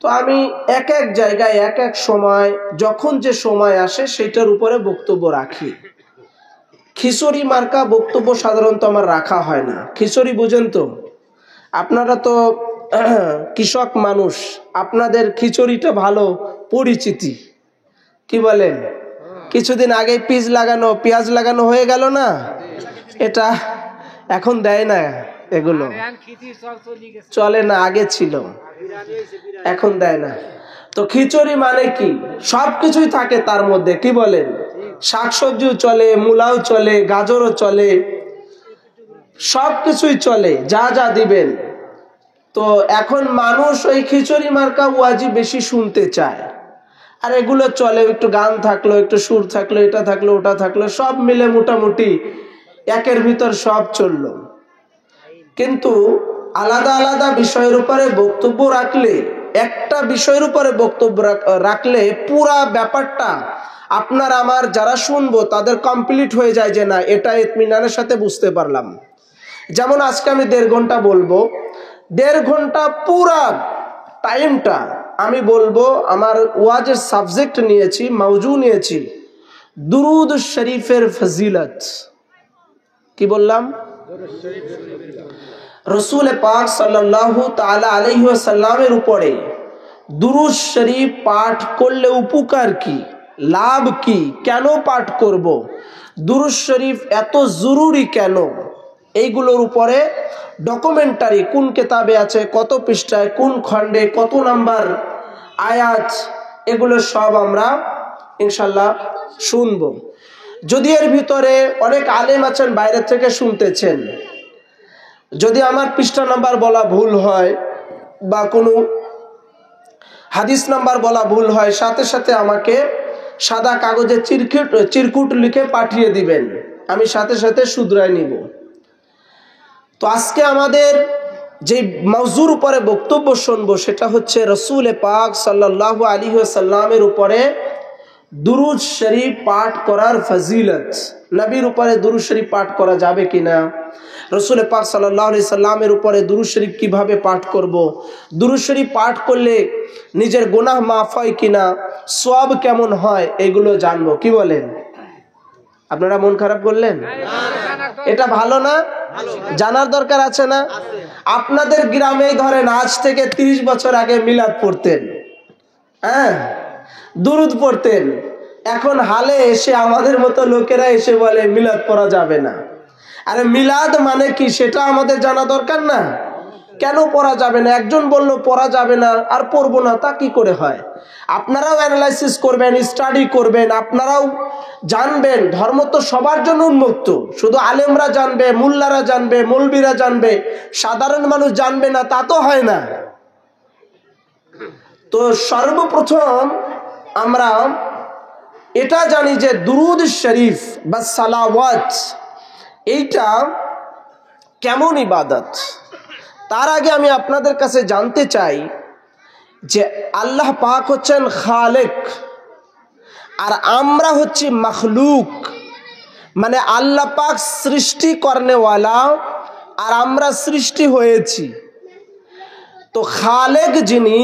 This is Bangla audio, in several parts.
তো আমি এক এক জায়গায় এক এক সময় যখন যে সময় আসে সেটার উপরে বক্তব্য রাখি। খিচুড়ি মার্কা বক্তব্য সাধারণত আমার রাখা হয় না। খিচুড়ি বুঝেন তো? আপনারা তো কৃষক মানুষ, আপনাদের খিচুড়িটা ভালো পরিচিতি, কি বলেন? কিছুদিন আগে পেঁয়াজ লাগানো হয়ে গেল না, এটা এখন দেয় না, এগুলো চলে না, আগে ছিল, এখন দেয় না। তো খিচুড়ি মানে কি? সবকিছুই থাকে তার মধ্যে, কি বলেন? শাকসবজিও চলে, মূলাও চলে, গাজরও চলে, সবকিছুই চলে, যা যা দিবেন। তো এখন মানুষ ওই খিচুড়ি মার্কা ওয়াজি বেশি শুনতে চায়। আর এগুলো চলে, একটু গান থাকলো, একটু সুর থাকলো, এটা থাকলো, ওটা থাকলো, সব মিলে মোটামুটি একের ভিতর সব চললো। কিন্তু আলাদা আলাদা বিষয়ের উপরে বক্তব্য রাখলে, একটা বিষয়ের উপরে বক্তব্য রাখলে পুরা ব্যাপারটা আপনার আমার যারা শুনবো তাদের কমপ্লিট হয়ে যায়, যে না এটা ইতমিনানের সাথে বুঝতে পারলাম। যেমন আজকে আমি 1.5 ঘন্টা বলবো, 1.5 ঘন্টা পুরা টাইমটা আমি বলবো, আমার ওয়াজের সাবজেক্ট নিয়েছি, মৌজু নিয়েছি দুরুদ শরীফের ফজিলত। কি বললাম? রসুল পাক সাল্লাল্লাহু তাআলা আলাইহি ওয়াসাল্লামের উপরে দুরুদ শরীফ পাঠ করলে উপকার কি, লাভ কি, কেন পাঠ করব, দুরুদ শরীফ এত জরুরি কেন, এইগুলোর উপরে ডকুমেন্টারি কোন কিতাবে আছে, কত পৃষ্ঠায়, কোন খণ্ডে, কত নাম্বার আয়াত, এগুলো সব আমরা ইনশাল্লাহ শুনব। যদি এর ভিতরে অনেক আলেম আছেন বাইরে থেকে শুনতেছেন, যদি আমার পৃষ্ঠা নাম্বার বলা ভুল হয় বা কোনো হাদিস নাম্বার বলা ভুল হয়, সাথে সাথে আমাকে সাদা কাগজে চিরকুট লিখে পাঠিয়ে দিবেন, আমি সাথে সাথে শুধরাই নিব। তো আজকে আমাদের যে মওজুর উপরে বক্তব্য শুনবো সেটা হচ্ছে রসুল পাক সাল্লাল্লাহু আলাইহি ওয়াসাল্লামের উপরে দুরুদ শরীফ পাঠ করার ফজিলত। নবীর উপরে দুরুদ শরীফ পাঠ করা যাবে কিনা, রসুল পাক সাল্লাল্লাহু আলাইহি সাল্লামের উপরে দুরুদ শরীফ কিভাবে পাঠ করব, দুরুদ শরীফ পাঠ করলে নিজের গুনাহ মাফ হয় কিনা, সওয়াব কেমন হয়, এগুলো জানবো। কি বলেন? আপনারা মন খারাপ করলেন? এটা ভালো না? জানার দরকার আছে না? আপনাদের গ্রামেই ধরেন আজ থেকে 30 বছর আগে মিলাদ পড়তেন, হ্যাঁ, দুরুদ পড়তেন। এখন হালে এসে আমাদের মতো লোকেরা এসে বলে মিলাদ পড়া যাবে না। আরে মিলাদ মানে কি সেটা আমাদের জানা দরকার না? কেন পড়া যাবে না? একজন বলল পড়া যাবে না আর পড়বো না, তা কি করে হয়? আপনারাও অ্যানালাইসিস করবেন, স্টাডি করবেন, আপনারাও জানবেন। ধর্ম তো সবার জন্য উন্মুক্ত, শুধু আলেমরা জানবে, মুল্লারা জানবে, মৌলবীরা জানবে, সাধারণ মানুষ জানবে না তা তো হয় না। তো সর্বপ্রথম আমরা এটা জানি যে দুরুদ শরীফ বা সালাওয়াত এইটা কেমন ইবাদত। তার আগে আমি আপনাদের কাছে জানতে চাই যে আল্লাহ পাক হচ্ছেন খালেক আর আমরা হচ্ছি মখলুক, মানে আল্লাহ পাক সৃষ্টি করনেওয়ালা আর আমরা সৃষ্টি হয়েছি। তো খালেক যিনি,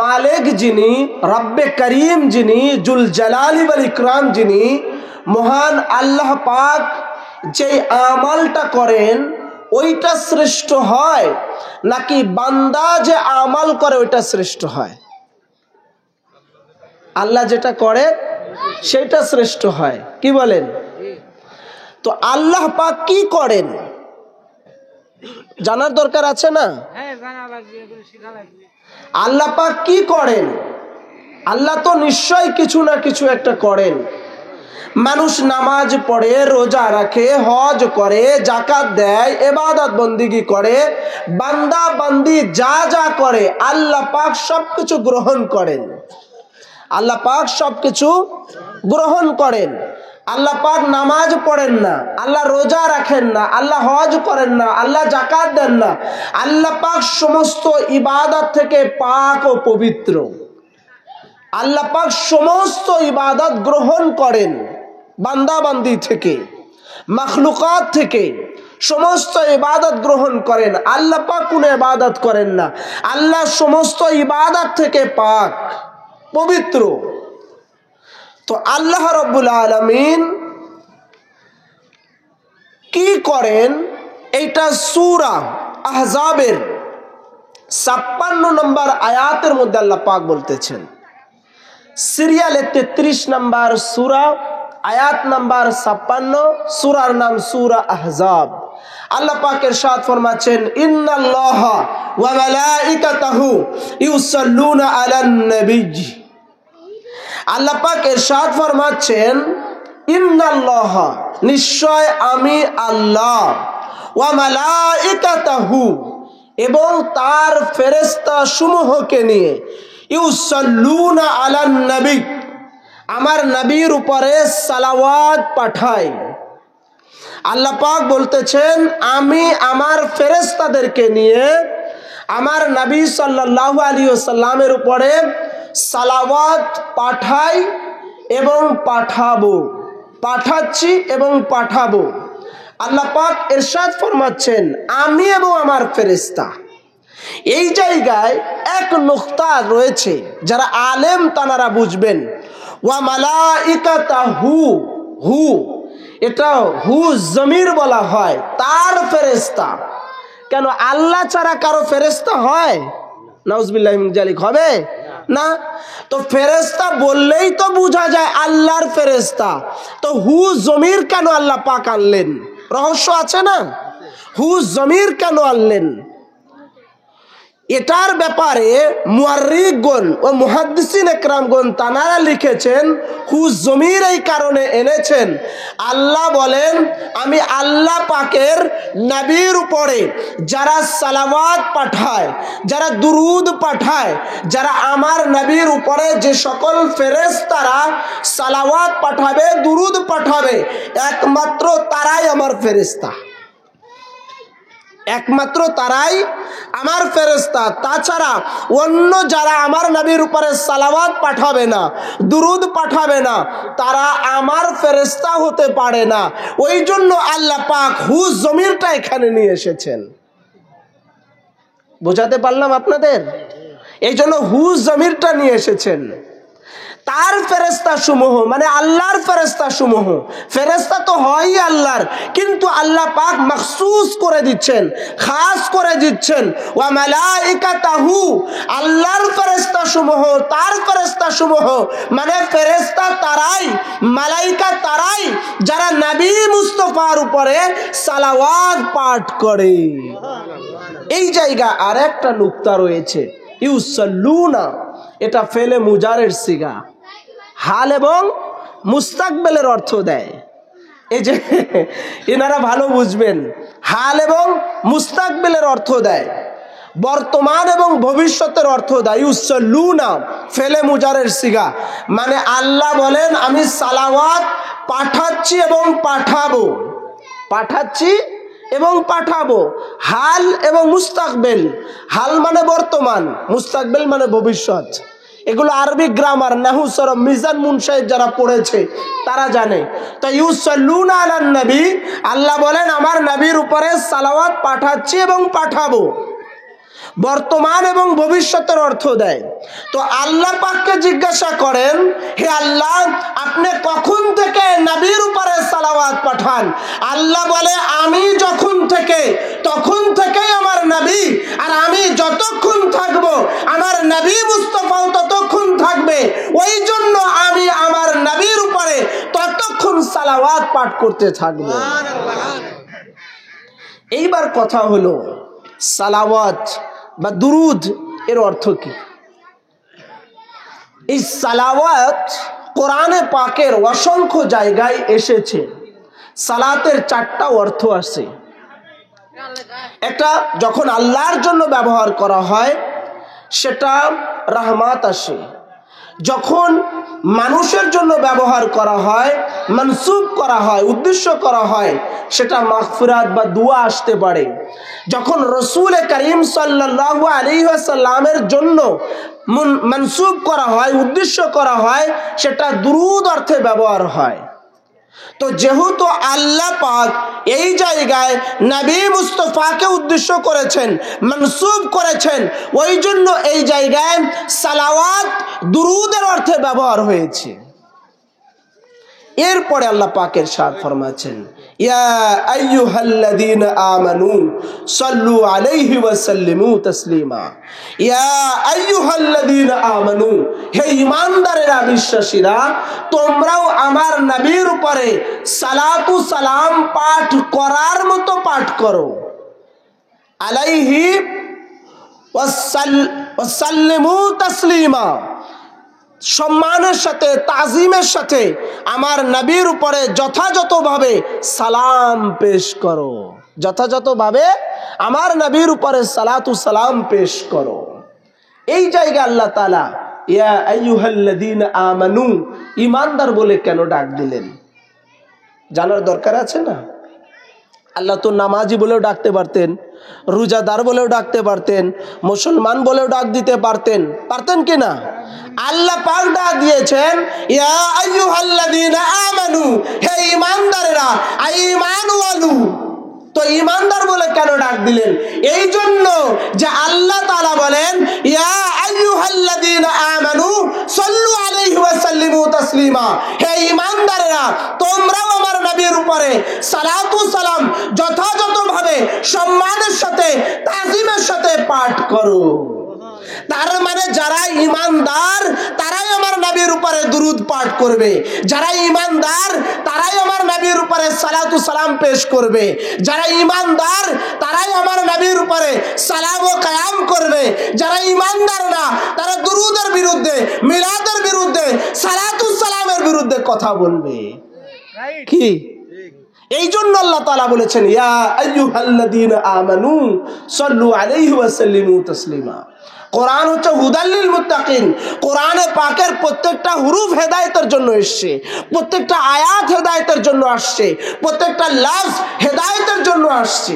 মালিক যিনি, রব্বে করিম যিনি, জুল জালালি ওয়াল ইকরাম যিনি, মহান আল্লাহ পাক যে আমলটা করেন ওইটা শ্রেষ্ঠ হয় নাকি বান্দা যে আমল করে ওইটা শ্রেষ্ঠ হয়? আল্লাহ যেটা করে সেটা শ্রেষ্ঠ হয়। কি বলেন? তো আল্লাহ পাক কি করেন জানার দরকার আছে না? আল্লাহ পাক কি করেন? আল্লাহ তো নিশ্চয় কিছু না কিছু একটা করেন। মানুষ নামাজ পড়ে, রোজা রাখে, হজ করে, যাকাত দেয়, ইবাদত বন্দিগি করে, বান্দা বান্দি যা যা করে আল্লাহ পাক সবকিছু গ্রহণ করেন। আল্লাহ পাক সবকিছু গ্রহণ করেন। আল্লাহ পাক নামাজ পড়েন না, আল্লাহ রোজা রাখেন না, আল্লাহ হজ করেন না, আল্লাহ যাকাত দেন না। আল্লাহ পাক সমস্ত ইবাদত থেকে পাক ও পবিত্র। আল্লাহ পাক সমস্ত ইবাদত গ্রহণ করেন বান্দা বান্দি থেকে, মাখলুকাত থেকে, সমস্ত ইবাদত গ্রহণ করেন, আল্লাহ পাক কোনো ইবাদত করেন না। আল্লাহ সমস্ত ইবাদত থেকে পাক, পবিত্র। তো আল্লাহ রাব্বুল আলামিন কি করেন, এইটা সূরা আহজাবের 56 নম্বর আয়াতের মধ্যে আল্লাহ পাক বলতেছেন। সিরিয়ালে 33 নম্বর সূরা, আয়াত নাম্বার 56, সূরার নাম সূরা আহজাব। আল্লাহ পাক ইরশাদ ফরমাচ্ছেন, ইন্নাল্লাহা ওয়া মালাইকাতাহু ইউসাল্লুনা আলান নবী। আল্লাহ পাক ইরশাদ ফরমাচ্ছেন, ইন্নাল্লাহা, নিশ্চয় আমি আল্লাহ, ওয়া মালাইকাতাহু, এবং তার ফেরেশতা সমূহকে নিয়ে, ইউসাল্লুনা আলান নবী, আমার নবীর উপরে সালাওয়াত পাঠাই। আল্লাহ পাক বলতেছেন, আমি আমার ফেরেশতাদেরকে নিয়ে আমার নবী সাল্লাল্লাহু আলাইহি ওয়াসাল্লামের উপরে সালাওয়াত পাঠাই এবং পাঠাবো, পাঠাচ্ছি এবং পাঠাবো। আল্লাহ পাক ইরশাদ ফরমাচ্ছেন, আমি এবং আমার ফেরেশতা। এই জায়গায় এক নুকতা রয়েছে, যারা আলেম তানারা বুঝবেন। ওয়া মালাইকাতাহু, হু, এটা হু জমির বলা হয়, তার ফেরেশতা। কেন আল্লাহ ছাড়া কারো ফেরেশতা হয়? নাউজুবিল্লাহি মিন যালিক, হবে না। তো ফেরেশতা বললেই তো বোঝা যায় আল্লাহর ফেরেশতা। তো হু জমির কেন আল্লাহ পাক আনলেন? রহস্য আছে না? হু জমির কেন আনলেন? এটার ব্যাপারে মুআররিখগণ ও মুহাদ্দিসিন একরামগণ তানারা লিখেছেন, হু জমির এই কারণে এনেছেন। আল্লাহ বলেন, আমি আল্লাহ পাকের নবীর উপরে যারা সালাওয়াত পাঠায়, যারা দুরুদ পাঠায়, যারা আমার নবীর উপরে যে সকল ফেরেশতারা সালাওয়াত পাঠাবে, দুরুদ পাঠাবে, একমাত্র তারাই আমার ফেরেশতা, একমাত্র তারাই আমার ফেরেশতা। তাছাড়া অন্য যারা আমার নবীর উপরে সালাওয়াত পাঠাবে না, দুরুদ পাঠাবে না, তারা আমার ফেরেশতা হতে পারে না। ওই জন্য আল্লাহ পাক হু জমিরটা এখানে নিয়ে এসেছেন। বোঝাতে পারলাম আপনাদের? এই জন্য হু জমিরটা নিয়ে এসেছেন। তার ফেরেশতা সমূহ মানে আল্লাহর ফেরেশতা সমূহ, ফেরেশতা তো হয়ই আল্লাহর, কিন্তু আল্লাহ পাক মখসুস করে দিচ্ছেন, খাস করে দিচ্ছেন। ওয়া মালাইকাতাহু, আল্লাহর ফেরেশতা সমূহ, তার ফেরেশতা সমূহ, মানে ফেরেশতা তারাই, মালাইকা তারাই, যারা নবী মুস্তাফার উপরে সালাওয়াত পাঠ করে। এই জায়গা আর একটা নুকতা রয়েছে, ইউসাল্লুনা, এটা ফেলে মুজারের সিগা, হাল এবং মুস্তাকবেলের অর্থ দেয়। এই যে এনারা ভালো বুঝবেন, হাল এবং মুস্তাকবেলের অর্থ দেয়, বর্তমান এবং ভবিষ্যতের অর্থ দেয়। ইউসাল্লুনা ফেলে মুজারের সিগা, মানে আল্লাহ বলেন, আমি সালাওয়াত পাঠাচ্ছি এবং পাঠাবো, পাঠাচ্ছি এবং পাঠাবো। হাল এবং মুস্তাকবেল, হাল মানে বর্তমান, মুস্তাকবেল মানে ভবিষ্যৎ। এগুলো আরবি গ্রামার, নাহু, সরফ, মিজান, মুনসাহিব যারা পড়েছে তারা জানে। তো ইউসাল্লুনা আলান নবী, আল্লাহ বলেন আমার নবীর উপরে সালাওয়াত পাঠাচ্ছি এবং পাঠাবো, বর্তমান এবং ভবিষ্যতের অর্থ দেয়। তো আল্লাহ পাককে জিজ্ঞাসা করেন, হে আল্লাহ, আপনি কখন থেকে নবীর উপরে সালাওয়াত পাঠান? আল্লাহ বলে, আমি যখন থেকে, তখন থেকেই আমার নবী, আর আমি যতক্ষণ থাকবো আমার নবী মুস্তাফাও ততক্ষণ থাকবে। ওই জন্য আমি আমার নবীর উপরে ততক্ষণ সালাওয়াত পাঠ করতে থাকবো। এইবার কথা হলো, সালাওয়াত বা দুরুদ এর অর্থ কি? এই সালাওয়াত কোরআনে পাকের অসংখ্য জায়গায় এসেছে। সালাতের 4টা অর্থ আছে। একটা যখন আল্লাহর জন্য ব্যবহার করা হয় সেটা রহমত আসে, যখন মানুষের জন্য ব্যবহার করা হয়, মনসুব করা হয়, উদ্দেশ্য করা হয়, সেটা মাগফিরাত বা দোয়া আসতে পারে। যখন রসুল করিম সাল্লাল্লাহু আলাইহি ওয়াসাল্লামের জন্য মনসুব করা হয়, উদ্দেশ্য করা হয়, সেটা দুরূদ অর্থে ব্যবহার হয়। তো যেহেতু আল্লাহ পাক এই জায়গায় নবী মুস্তাফাকে উদ্দেশ্য করেছেন, মনসুব করেছেন, ওই জন্য এই জায়গায় সালাওয়াত দুরুদের অর্থে ব্যবহার হয়েছে। এরপরে আল্লাহ পাক ইরশাদ ফরমাচ্ছেন, ইয়া আইয়ুহাল্লাযীনা আমানু সাল্লু আলাইহি ওয়া সাল্লিমু তাসলিমা। ইয়া আইয়ুহাল্লাযীনা আমানু, হে ঈমানদারেরা, বিশ্বাসীরা, তোমরাও আমার নবীর উপরে সালাতু সালাম পাঠ করার মতো পাঠ করো। আলাইহি ওয়া সাল্লিমু তাসলিমা, সম্মানের সাথে, তাজিমের সাথে আমার নবীর উপরে যথাযথভাবে সালাম পেশ করো। যথাযথভাবে আমার নবীর উপরে সালাতু সালাম পেশ করো। এই জায়গায় আল্লাহ তাআলা ইয়া আইয়ুহাল্লাযীনা আমানু, ঈমানদার বলে কেন ডাক দিলেন? জানার দরকার আছে না? আল্লাহ তো নামাজি বলেও ডাকতে পারতেন, রোজাদার বলেও ডাকতে পারতেন, মুসলমান বলেও ডাক দিতে পারতেন, পারতেন কি না? আল্লাহ পাক ডাক দিয়েছেন ইয়া আইয়ুহাল্লাযীনা আমানু, হে ঈমানদারেরা, ঈমানওয়ালু। তো ঈমানদার বলে কেন ডাক দিলেন? এই জন্য যে আল্লাহ তাআলা বলেন ইয়া আইয়ুহাল্লাযীনা আমানু সাল্লু আলাইহি ওয়া সাল্লিমু তাসলিমা, হে ঈমানদারেরা, তোমরাও আমার নবীর উপরে সালাতু সালাম যথাযথভাবে, সম্মানের সাথে, তাজিমের সাথে পাঠ করো। তার মানে যারা ঈমানদার তারাই আমার নবীর উপরে দুরূদ পাঠ করবে, যারা ঈমানদার তারাই আমার নবীর উপরে সালাতু সালাম পেশ করবে, যারা ঈমানদার তারাই আমার নবীর উপরে সালাম ও কায়াম করবে, যারা ঈমানদার না তারা দুরূদের বিরুদ্ধে, মিলাদের বিরুদ্ধে, সালাতু সালামের বিরুদ্ধে কথা বলবে। কি? এই জন্য আল্লাহ তাআলা বলেছেন ইয়া আইয়ুহাল্লাযীনা আমানু সাল্লু আলাইহি ওয়া সাল্লিমু তাসলিমা। কোরআন হচ্ছে হুদাল্লিল মুত্তাকিন। কোরআনে পাকের প্রত্যেকটা হুরুফ হেদায়েতের জন্য এসেছে, প্রত্যেকটা আয়াত হেদায়েতের জন্য আসছে, প্রত্যেকটা লফজ হেদায়েতের জন্য আসছে।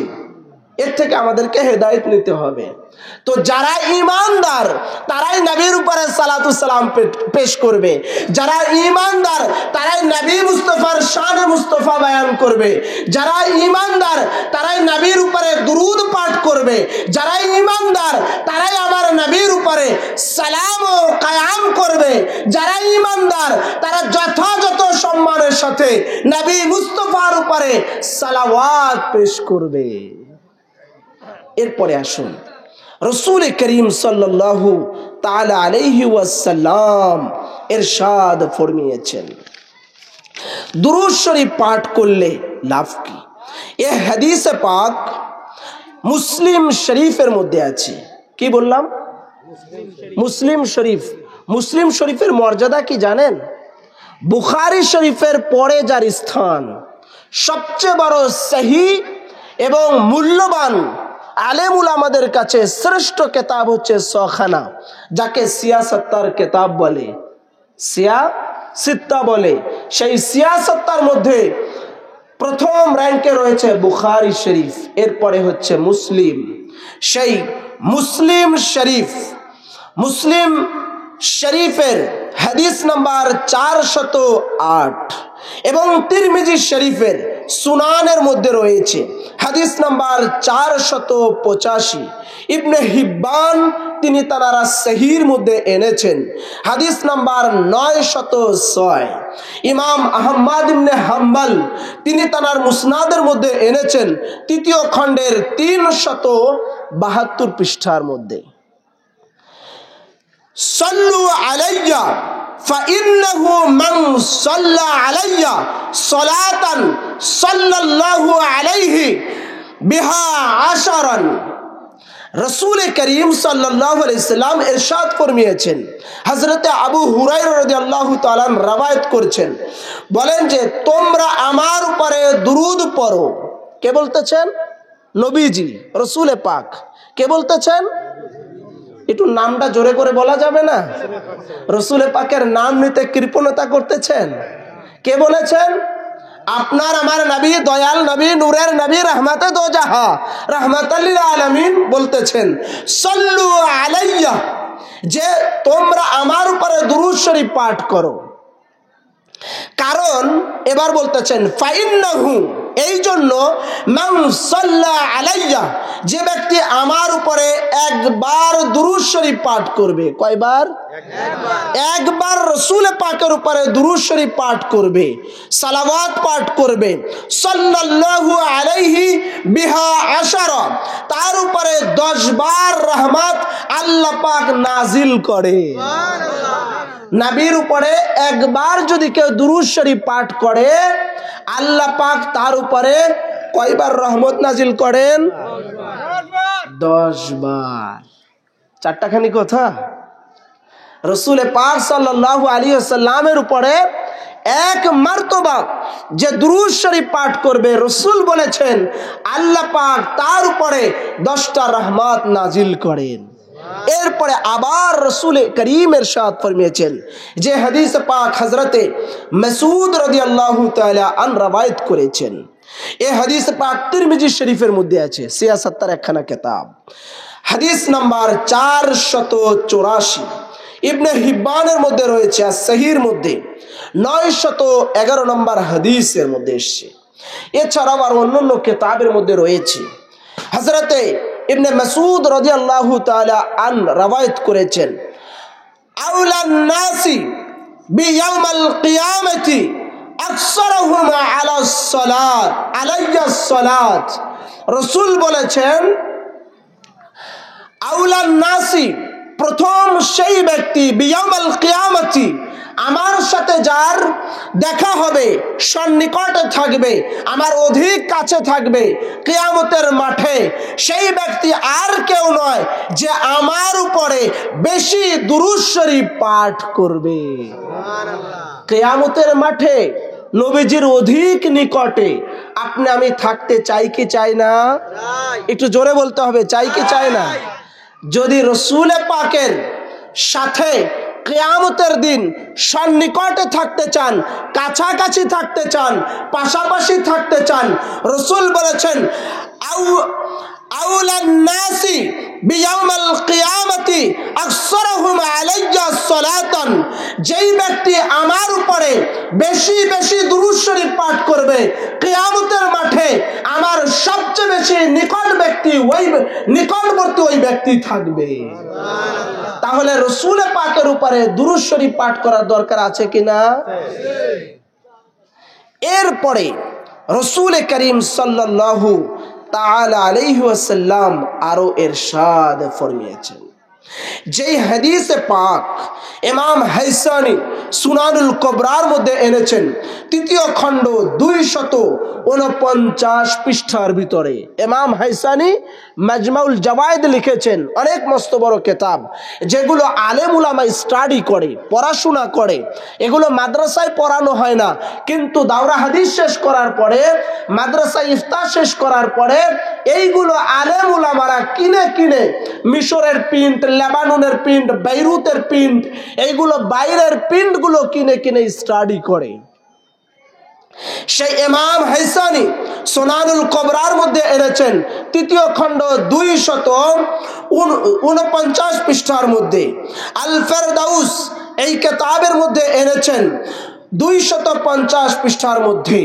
এর থেকে আমাদেরকে হেদায়েত নিতে হবে। তো যারা ঈমানদার তারাই নবীর উপরে সালাতু সালাম পেশ করবে, যারা ঈমানদার তারাই নবী মুস্তাফার শান মুস্তাফা বয়ান করবে, যারা ঈমানদার তারাই নবীর উপরে দুরূদ পাঠ করবে, যারা ঈমানদার তারাই আমার নবীর উপরে সালাম ও কায়াম করবে, যারা ঈমানদার তারা যথাযথ সম্মানের সাথে নবী মুস্তাফার উপরে সালাওয়াত পেশ করবে। এরপরে আসুন রাসূল করিম সাল্লাল্লাহু তাআলা আলাইহি ওয়াসাল্লাম ইরশাদ ফরমিয়েছেন, দুরূদ শরীফ পাঠ করলে লাভ কি? এই হাদিসে পাক মুসলিম শরীফের মধ্যে আছে। কি বললাম? মুসলিম শরীফ। মুসলিম শরীফের মর্যাদা কি জানেন? বুখারী শরীফের পরে যার স্থান, সবচেয়ে বড় সহিহ এবং মূল্যবান আলেম উলামাদের কাছে শ্রেষ্ঠ কিতাব হচ্ছে সখানা, যাকে সিয়াসত্তার কিতাব বলে, সিয়াসিত্তা বলে। সেই সিয়াসত্তার মধ্যে প্রথম র্যাঙ্কে রয়েছে বুখারী শরীফ, এরপরে হচ্ছে মুসলিম। সেই মুসলিম শরীফের হাদিস নাম্বার 408 এবং তিরমিজি শরীফের সুনানের মধ্যে রয়েছে হাদিস নাম্বার 485। ইবনে হিব্বান তিনি তার সহিহর মধ্যে এনেছেন হাদিস নাম্বার 906। ইমাম আহমদ ইবনে হাম্বল তিনি তার মুসনাদের মধ্যে এনেছেন তৃতীয় খণ্ডের 372 পৃষ্ঠার মধ্যে। সাল্লু আলাইয়া ফাইন্নাহু মান সাল্লা আলাইয়া সালাতান সাল্লাল্লাহু আলাইহি বিহা আশারান। রাসূল করিম সাল্লাল্লাহু আলাইহি সাল্লাম ইরশাদ ফরমিয়েছেন, হযরতে আবু হুরায়রা রাদিয়াল্লাহু তাআলা রওয়ায়াত করেছেন, বলেন যে তোমরা আমার উপরে দুরূদ পড়ো। কে বলতেছেন? নবীজি, রাসূল পাক। কে বলতেছেন? একটু নামটা জোরে করে বলা যাবে না? রাসূল পাকের নাম নিতে কৃপণতা করতেছেন। কে বলেছেন? আপনার আমার নবী, দয়াল নবী, নূরের নবী, রহমতে দো জাহাঁ, রহমাতাল লিল আলামিন বলতেছেন সাল্লু আলাইয়া, যে তোমরা আমার উপরে দুরূদ শরীফ পাঠ করো। কারণ এবার বলতেছেন ফাইন্নাহু, এই জন্য মান সাল্লা আলাইয়া, যে ব্যক্তি আমার উপরে একবার দুরূদ শরীফ পাঠ করবে। কয়বার? একবার রাসূল পাকের উপরে দুরূদ শরীফ পাঠ করবে, সালাওয়াত পাঠ করবে, সাল্লাল্লাহু আলাইহি বিহা আশারা, তার উপরে 10 বার রহমত আল্লাহ পাক নাজিল করে। নবীর উপরে একবার যদি কেউ দুরূদ শরীফ পাঠ করে, আল্লাহ পাক তার উপরে কয়বার রহমত নাজিল করেন? 10 বার। চারটাখানি কথা। রাসূল পাক সাল্লাল্লাহু আলাইহি ওয়াসাল্লামের উপরে এক মারতবা যে দুরূদ শরীফ পাঠ করবে, রাসূল বলেছেন আল্লাহ পাক তার উপরে 10টা রহমত নাজিল করেন। এরপরে আবার রাসূল করিম ইরশাদ ফরমিয়েছেন, যে হাদিস পাক হযরতে মাসউদ রাদিয়াল্লাহু তাআলা আন রওয়ায়াত করেছেন। এই হাদিস পাক তিরমিজি শরীফের মধ্যে আছে, 76 একখানা কিতাব, হাদিস নাম্বার 484। ইবনে হিব্বানের মধ্যে রয়েছে, আর সহিহর মধ্যে 911 নম্বর হাদিসের মধ্যে এসেছে। এছাড়াও আর অন্যান্য কিতাবের মধ্যে রয়েছে। হযরতে ইবনে মাসউদ রাদিয়াল্লাহু তাআলা আন রওয়ায়াত করেছেন, আউলান নাসি বিয়াউমিল কিয়ামতি আকসারুহুম আলাস সালাত আলাইয়াস সালাত। রাসূল বলেছেন আউলান নাসি, প্রথম সেই ব্যক্তি, বিয়াউমিল কিয়ামতি, আমার সাথে যার দেখা হবে, সন্নিকটে থাকবে, আমার অধিক কাছে থাকবে কিয়ামতের মাঠে, সেই ব্যক্তি আর কেউ নয় যে আমার উপরে বেশি দুরূদ শরীফ পাঠ করবে। কিয়ামতের মাঠে নবীজির অধিক নিকটে আপনি আমি থাকতে চাই কি চাই না? একটু জোরে বলতে হবে, চাই কি চাই না? যদি রাসূল পাকের সাথে কিয়ামতের দিন সন্নিকটে থাকতে চান, কাছাকাছি থাকতে চান, পাশাপাশি থাকতে চান, রাসূল বলেছেন আউলান নাসি বিয়াউমিল কিয়ামতি আকসারুহুম আলাইয়া সালাতান, যেই ব্যক্তি আমার উপরে বেশি বেশি দুরূদ শরীফ পাঠ করবে, কিয়ামতের মাঠে আমার সবচেয়ে বেশি নিকটবর্তী ওই ব্যক্তি থাকবে। তাহলে রাসূল পাকের উপরে দুরূদ শরীফ পাঠ করার দরকার আছে কিনা? এরপরে রাসূল করিম সাল্লাল্লাহু তাআলা আলাইহি ওয়াসাল্লাম আরো ইরশাদ ফরমিয়েছেন, যেই হাদিসে পাক ইমাম হাইসানি সুনানুল কুবরার মধ্যে এনেছেন, 3য় খণ্ড 249 পৃষ্ঠার ভিতরে ইমাম হাইসানি মাজমাউল জাওয়ায়েদ লিখেছেন। অনেক মস্ত বড় কিতাব, যেগুলো আলেম উলামা স্টাডি করে, পড়াশোনা করে। এগুলো মাদ্রাসায় পড়ানো হয় না, কিন্তু দাওরা হাদিস শেষ করার পরে, মাদ্রাসায় ইফতা শেষ করার পরে এইগুলো আলেম উলামারা কিনে কিনে মিশরের প্রিন্ট, লেবাননের প্রিন্ট, বেইরুতের প্রিন্ট, এইগুলো বাইরের প্রিন্টগুলো কিনে কিনে স্টাডি করে। সেই ইমাম হাইসানি সুনানুল কুবরার মধ্যে এনেছেন 3য় খণ্ড 249 পৃষ্ঠার মধ্যে। আল ফেরদাউস এই কিতাবের মধ্যে এনেছেন 250 পৃষ্ঠার মধ্যে।